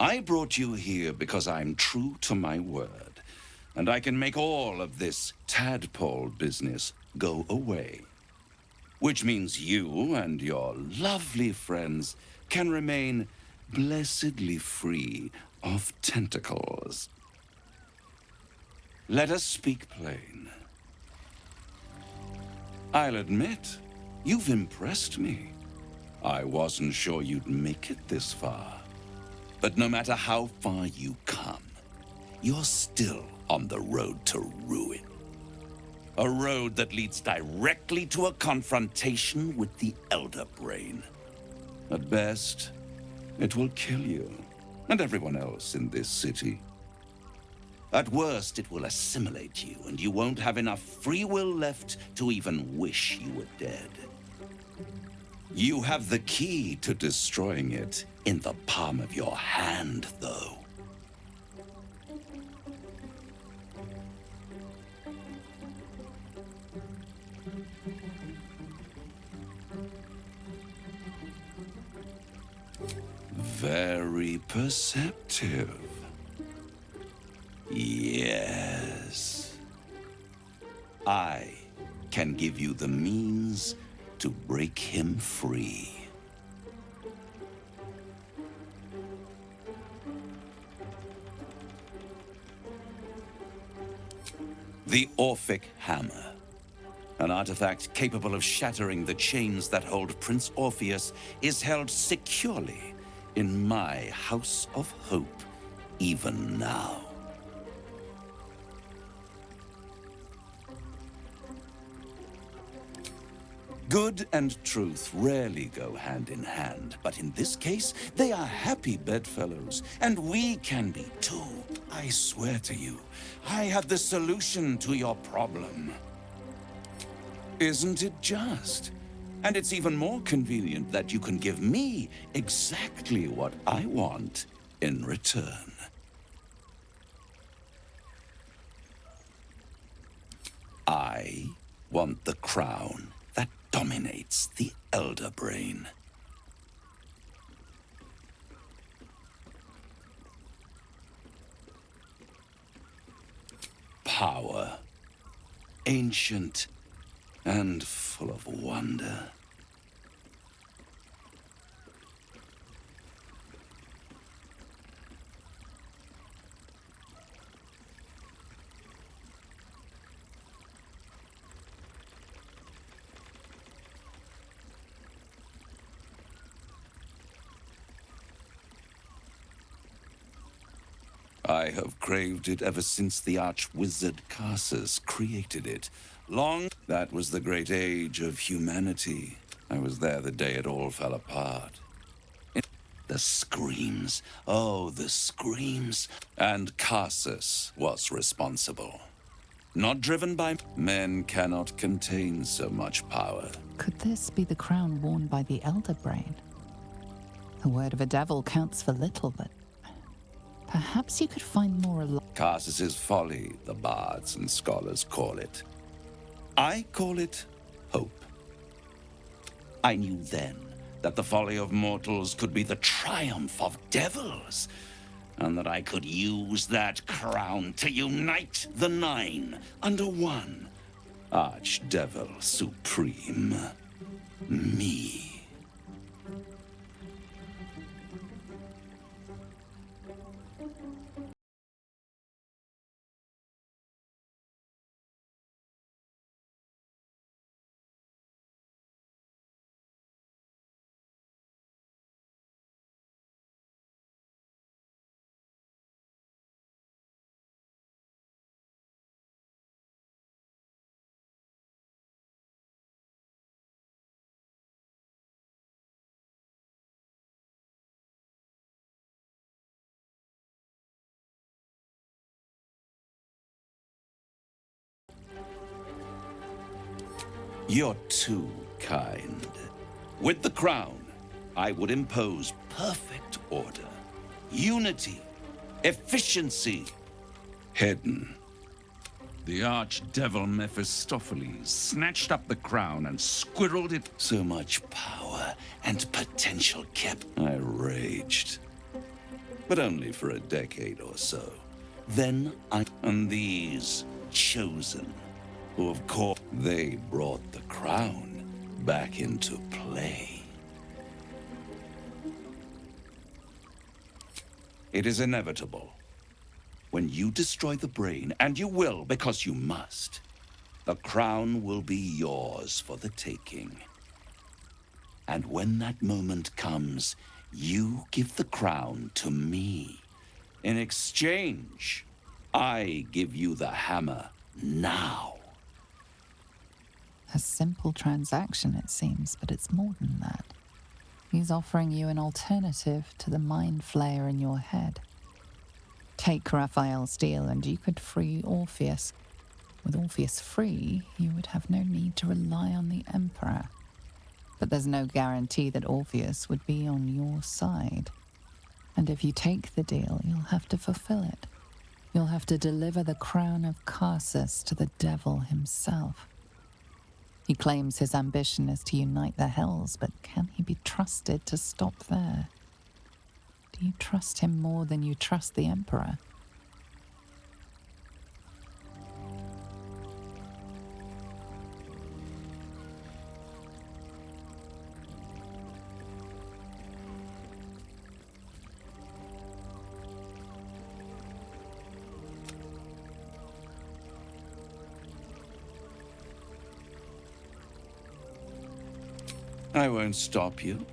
I brought you here because I'm true to my word. And I can make all of this tadpole business go away. Which means you and your lovely friends can remain blessedly free of tentacles. Let us speak plain. I'll admit, you've impressed me. I wasn't sure you'd make it this far. But no matter how far you come, you're still on the road to ruin. A road that leads directly to a confrontation with the Elder Brain. At best, it will kill you and everyone else in this city. At worst, it will assimilate you, and you won't have enough free will left to even wish you were dead. You have the key to destroying it in the palm of your hand, though. Very perceptive. Yes. I can give you the means to break him free. The Orphic Hammer. An artifact capable of shattering the chains that hold Prince Orpheus is held securely in my House of Hope, even now. Good and truth rarely go hand in hand, but in this case, they are happy bedfellows, and we can be too. I swear to you, I have the solution to your problem. Isn't it just? And it's even more convenient that you can give me exactly what I want in return. I want the crown that dominates the Elder Brain. Power. Ancient and full of wonder. I have craved it ever since the arch-wizard Carsus created it. That was the great age of humanity. I was there the day it all fell apart. The screams. Oh, the screams. And Carsus was responsible. Not driven by... Men cannot contain so much power. Could this be the crown worn by the Elder Brain? The word of a devil counts for little, but perhaps you could find more... Carsus's folly, the bards and scholars call it. I call it hope. I knew then that the folly of mortals could be the triumph of devils, and that I could use that crown to unite the Nine under one Archdevil Supreme. Me. You're too kind. With the crown, I would impose perfect order, unity, efficiency. Hidden. The archdevil Mephistopheles snatched up the crown and squirreled it. So much power and potential kept. I raged. but only for a decade or so. Then and these chosen, who of course they brought the crown back into play. It is inevitable. When you destroy the brain, and you will because you must, the crown will be yours for the taking. And when that moment comes, you give the crown to me. In exchange, I give you the hammer now. A simple transaction, it seems, but it's more than that. He's offering you an alternative to the mind flayer in your head. Take Raphael's deal and you could free Orpheus. With Orpheus free, you would have no need to rely on the Emperor. But there's no guarantee that Orpheus would be on your side. And if you take the deal, you'll have to fulfill it. You'll have to deliver the crown of Carsus to the devil himself. He claims his ambition is to unite the Hells, but can he be trusted to stop there? Do you trust him more than you trust the Emperor? I won't stop you.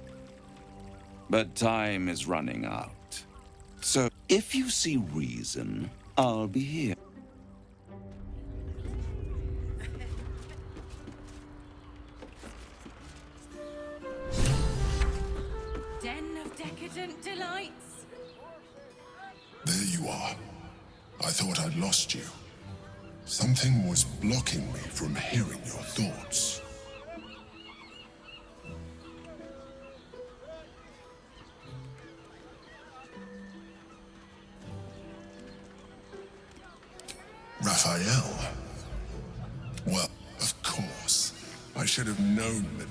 But time is running out. So if you see reason, I'll be here. Den of decadent delights. There you are. I thought I'd lost you. Something was blocking me from hearing your thoughts. Raphael? Well, of course. I should have known that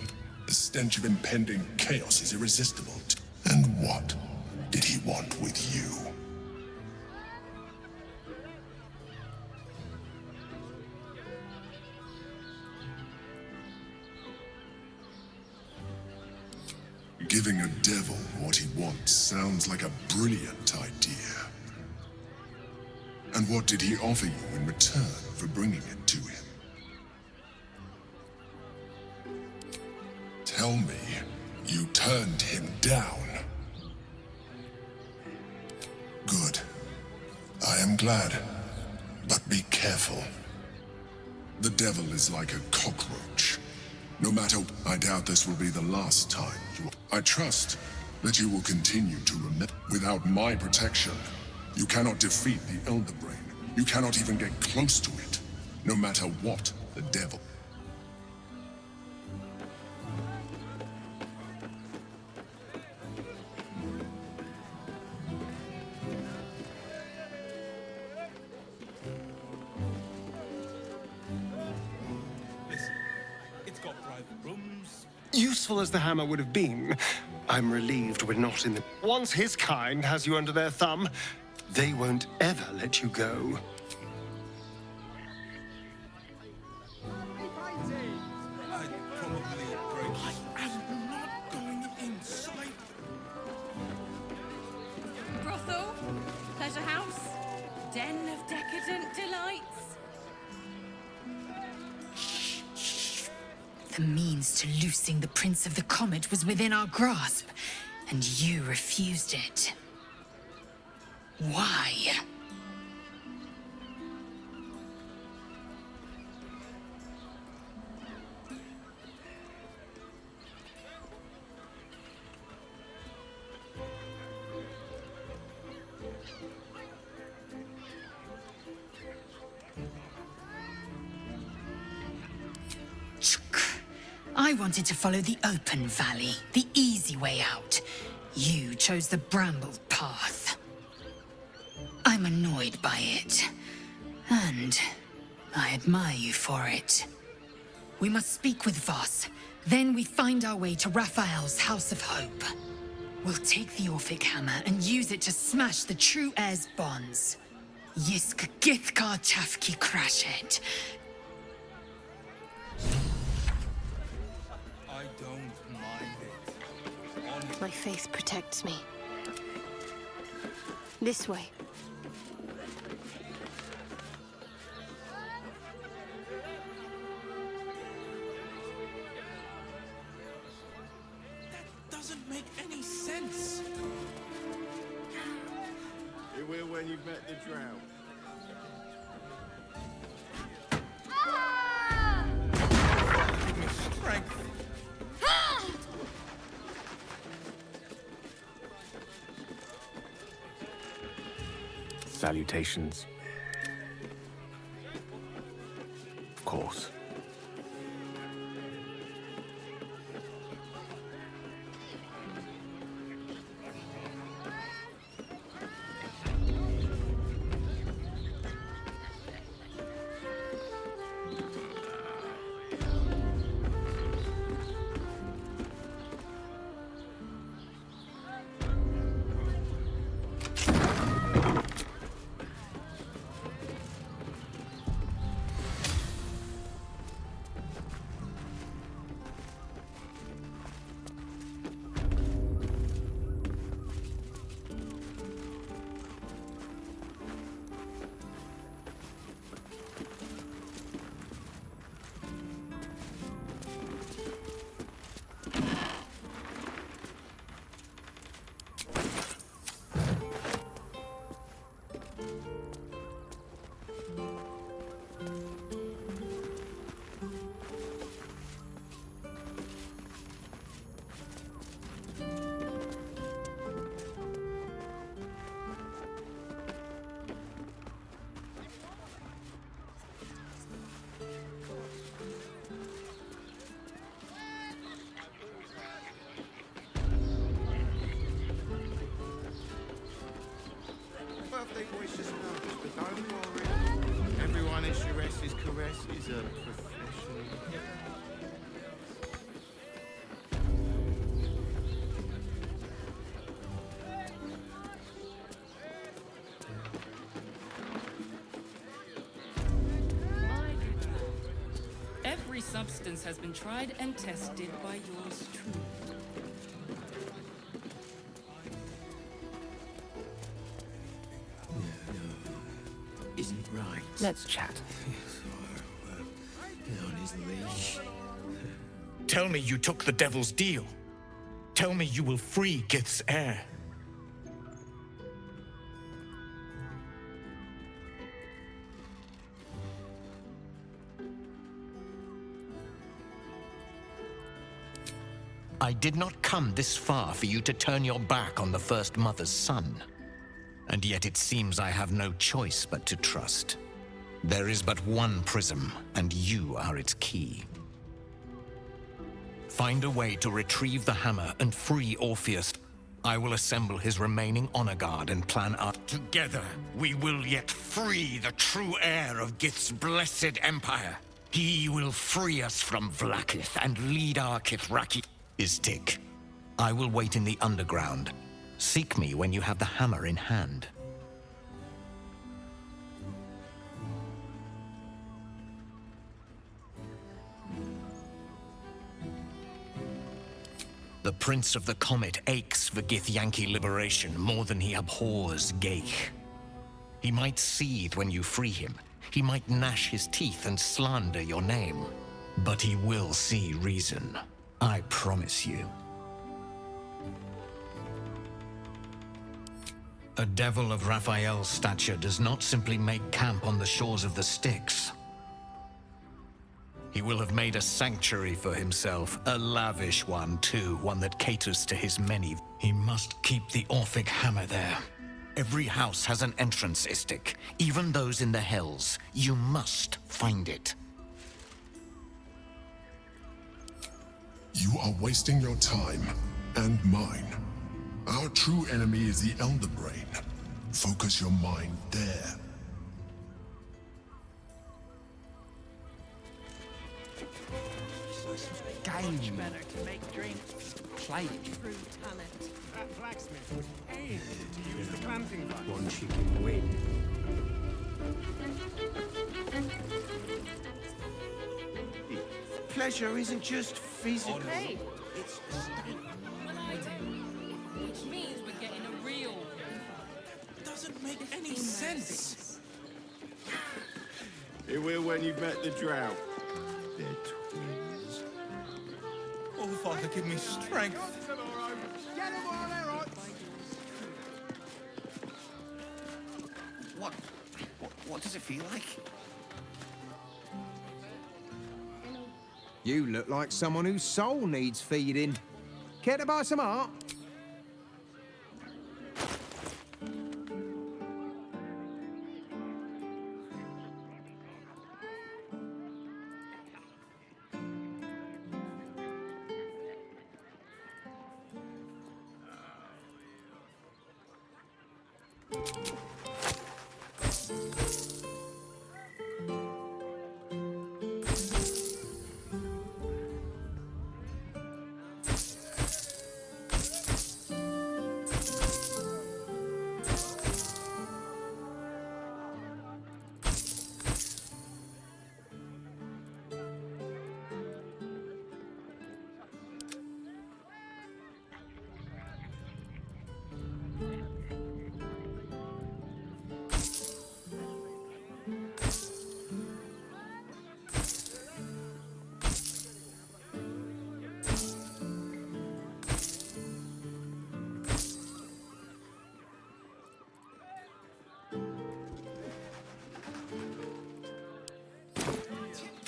the stench of impending chaos is irresistible. And what did he want with you? Giving a devil what he wants sounds like a brilliant idea. And what did he offer you in return for bringing it to him? Tell me, you turned him down. Good. I am glad. But be careful. The devil is like a cockroach. No matter, I doubt this will be the last time you... I trust that you will continue to remember. Without my protection, you cannot defeat the Elder Brain. You cannot even get close to it, no matter what the devil. Listen, it's got private rooms. Useful as the hammer would have been, I'm relieved we're not in the... Once his kind has you under their thumb, they won't ever let you go. I'd probably break. I am not going inside. Brothel, pleasure house, den of decadent delights. The means to loosing the Prince of the Comet was within our grasp, and you refused it. Why? I wanted to follow the open valley, the easy way out. You chose the brambled path. I'm annoyed by it. And I admire you for it. We must speak with Voss. Then we find our way to Raphael's House of Hope. We'll take the Orphic hammer and use it to smash the true heir's bonds. Yisk githkar tafki crashet. I don't mind it. My faith protects me. This way. Doesn't make any sense. You will when you've met the drought. Give me strength. Salutations. Of course. Birthday boy's just numbers, but don't worry. Everyone is Shures's caress is a professional. Every substance has been tried and tested by yours truly. Isn't right. Let's chat. On his leash. Tell me you took the devil's deal. Tell me you will free Gith's heir. I did not come this far for you to turn your back on the First Mother's son. And yet it seems I have no choice but to trust. There is but one prism, and you are its key. Find a way to retrieve the hammer and free Orpheus. I will assemble his remaining honor guard and plan our... Together, we will yet free the true heir of Gith's blessed empire. He will free us from Vlaakith and lead our Kithraki. Istik, I will wait in the underground. Seek me when you have the hammer in hand. The Prince of the Comet aches for Githyanki liberation more than he abhors Geich. He might seethe when you free him. He might gnash his teeth and slander your name. But he will see reason. I promise you. A devil of Raphael's stature does not simply make camp on the shores of the Styx. He will have made a sanctuary for himself, a lavish one too, one that caters to his many. He must keep the Orphic hammer there. Every house has an entrance, Istik, even those in the Hells. You must find it. You are wasting your time, and mine. Our true enemy is the Elder Brain. Focus your mind there. Much better to make drinks. plate. True talent. That blacksmith was paying to use the clamping device. One chicken win. Pleasure isn't just physical. Hey. It's a state. Well, I do. Which means we're getting a real. Doesn't make any sense. It will when you've met the drought. They're twins. Oh, Father, give me strength. Get him on there, right? What does it feel like? You look like someone whose soul needs feeding. Care to buy some art?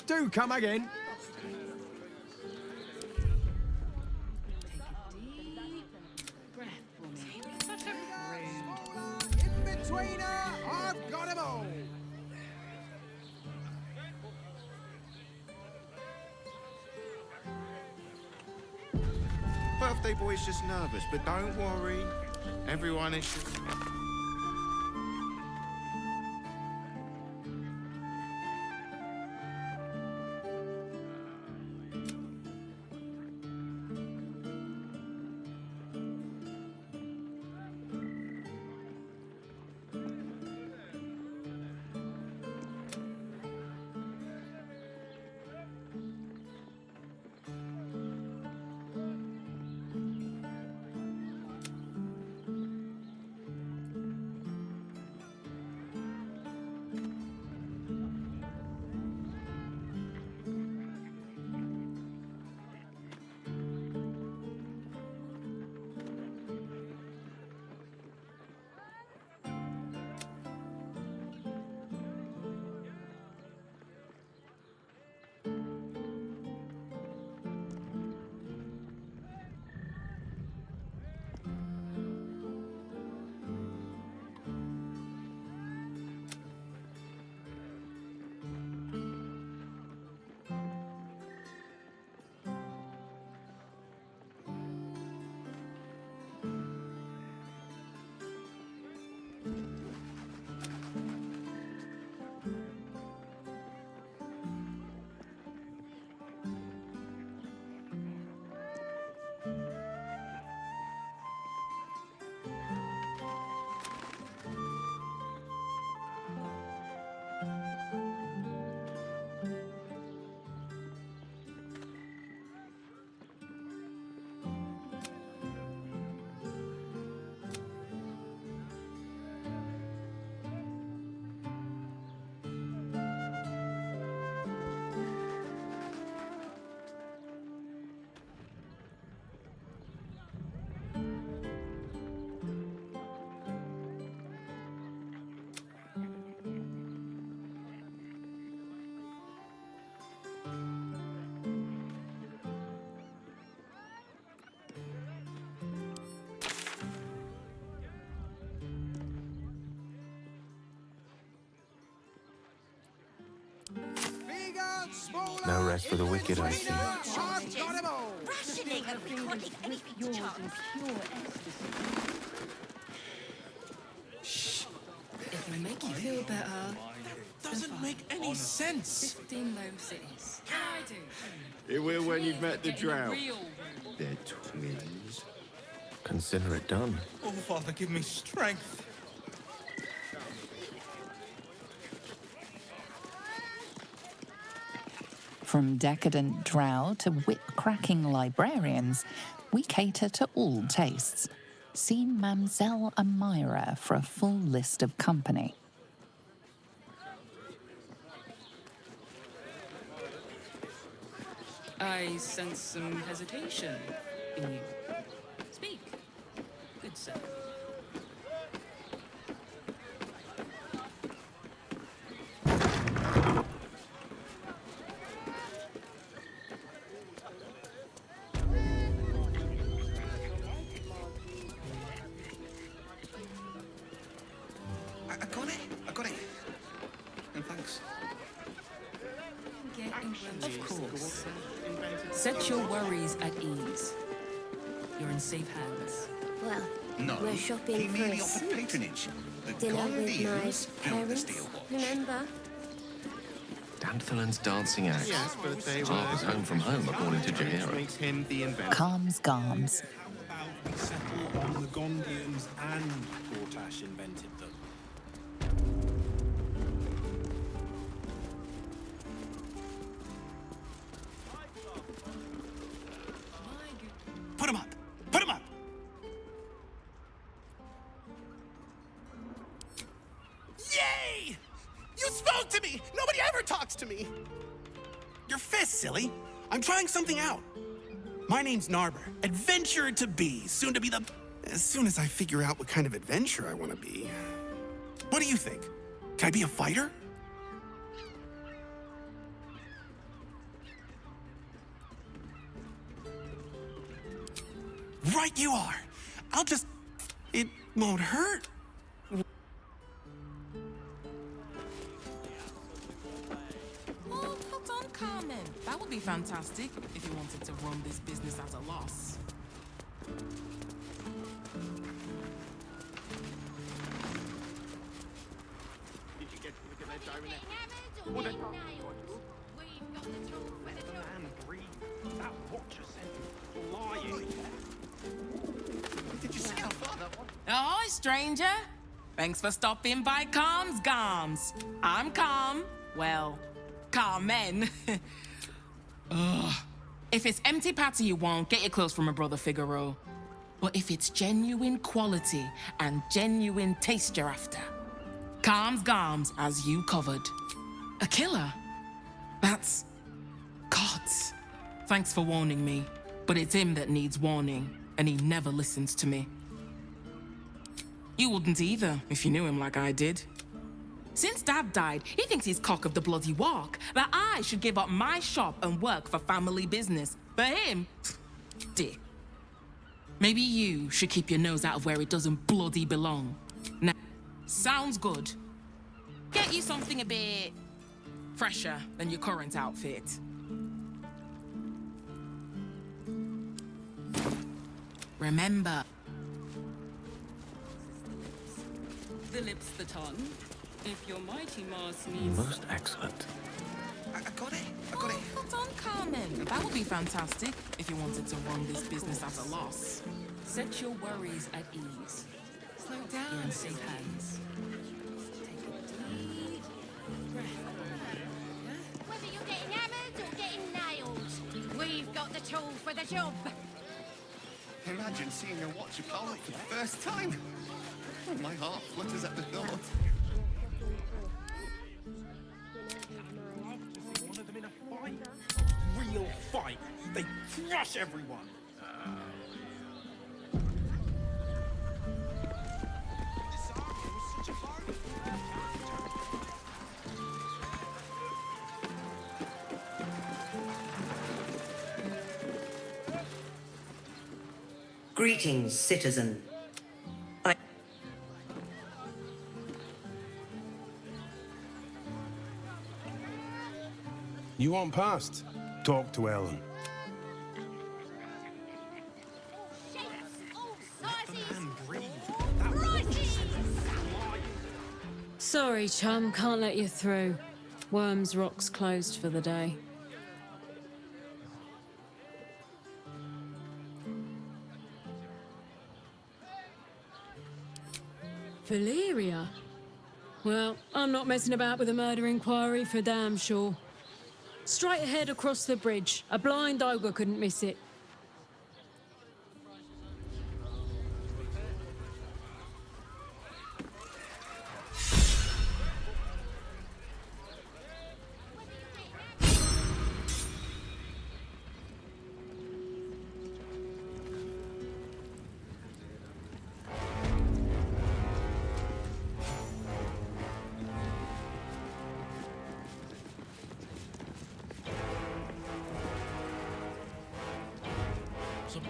Do come again. In-betweener, I've got 'em all. Birthday boy's just nervous, but don't worry. Everyone is. No rest for the wicked, I see. Rationing of recording anything to chance. If I make you feel better. Doesn't make any sense. 15 loaves it is. I do. It will when you've met the drought. Real. They're twins. Consider it done. Oh, Father, give me strength. From decadent drow to whip-cracking librarians, we cater to all tastes. See Mamselle Amira for a full list of company. I sense some hesitation in you. Speak, good sir. I got it. And thanks. Of course. Set your worries at ease. You're in safe hands. Well, No, we're shopping he for merely a offered suit. patronage. The Dinner with my Guardians built the parents, steel watch. remember? Danthalan's dancing act. Yes, but they were... Harper's home from home, according to Jaira. Makes him the inventor. Calms Garms. We settle on the Gondians and Portash invented them. Put him up! Put him up! Yay! You spoke to me! Nobody ever talks to me! Your fist, silly. I'm trying something out. My name's Narber, adventurer to be, soon to be the... As soon as I figure out what kind of adventurer I want to be. What do you think? Can I be a fighter? Right you are. I'll just... It won't hurt. Oh, put on Carmen. That would be fantastic if you wanted to run this business at a loss. Did you get to look at their diary next? What a... Man, breathe. That watcher sent lying. Did you see how far that one? Ahoy, stranger. Thanks for stopping by Calm's Garms. I'm Calm. Well, Carmen. Ugh. If it's empty patty you want, get your clothes from a brother Figaro. But if it's genuine quality and genuine taste you're after, Calm's Garms has you covered. A killer? That's... Gods. Thanks for warning me, but it's him that needs warning, and he never listens to me. You wouldn't either, if you knew him like I did. Since Dad died, he thinks he's cock of the bloody walk, that I should give up my shop and work for family business. For him, dick. Maybe you should keep your nose out of where it doesn't bloody belong. Now, sounds good. Get you something a bit fresher than your current outfit. Remember. The lips, the tongue. If your mighty Mars needs... Most excellent. I got it. I got it. Put on Carmen. That would be fantastic if you wanted to run this business at a loss. Set your worries at ease. Slow down. You're in safe hands. Whether you're getting hammered or getting nailed, we've got the tool for the job. Imagine seeing your watch opponent for the first time. My heart flutters at the thought. One of them in a fight. Real fight. They crush everyone. Greetings, citizen. You want past? Talk to Ellen. Sorry, chum, can't let you through. Worms Rock's closed for the day. Valeria? Well, I'm not messing about with a murder inquiry for damn sure. Straight ahead across the bridge. A blind ogre couldn't miss it.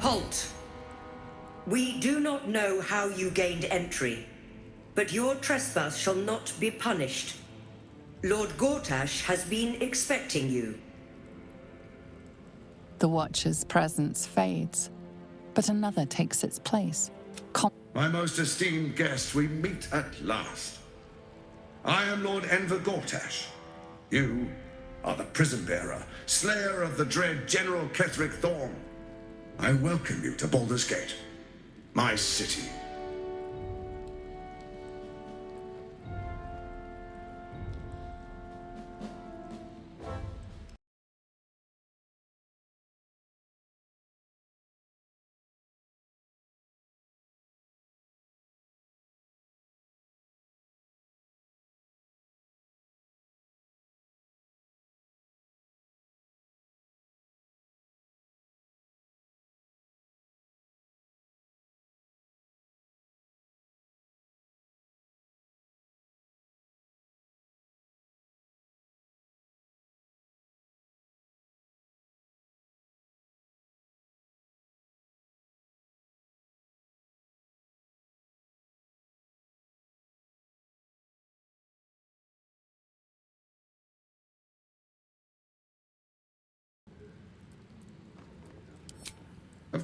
Halt! We do not know how you gained entry, but your trespass shall not be punished. Lord Gortash has been expecting you. The Watcher's presence fades, but another takes its place. My most esteemed guest, we meet at last. I am Lord Enver Gortash. You are the prison-bearer, slayer of the dread General Ketheric Thorn. I welcome you to Baldur's Gate, my city. Of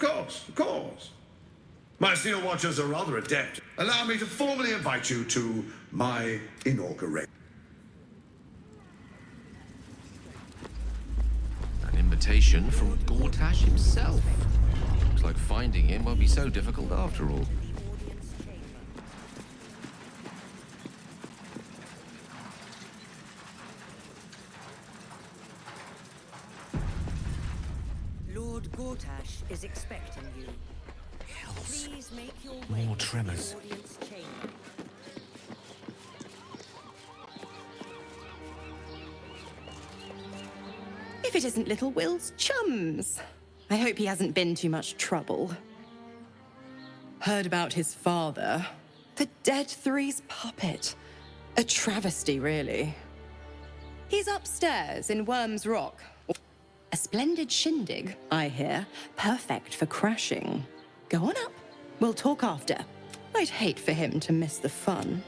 course. My Steel Watchers are rather adept. Allow me to formally invite you to my inauguration. An invitation from Gortash himself. Looks like finding him won't be so difficult after all. Lord Gortash is expecting you. Please make your way More to tremors. the audience chamber. If it isn't little Will's chums. I hope he hasn't been too much trouble. Heard about his father. The Dead Three's puppet. A travesty, really. He's upstairs in Worm's Rock. A splendid shindig, I hear. Perfect for crashing. Go on up. We'll talk after. I'd hate for him to miss the fun.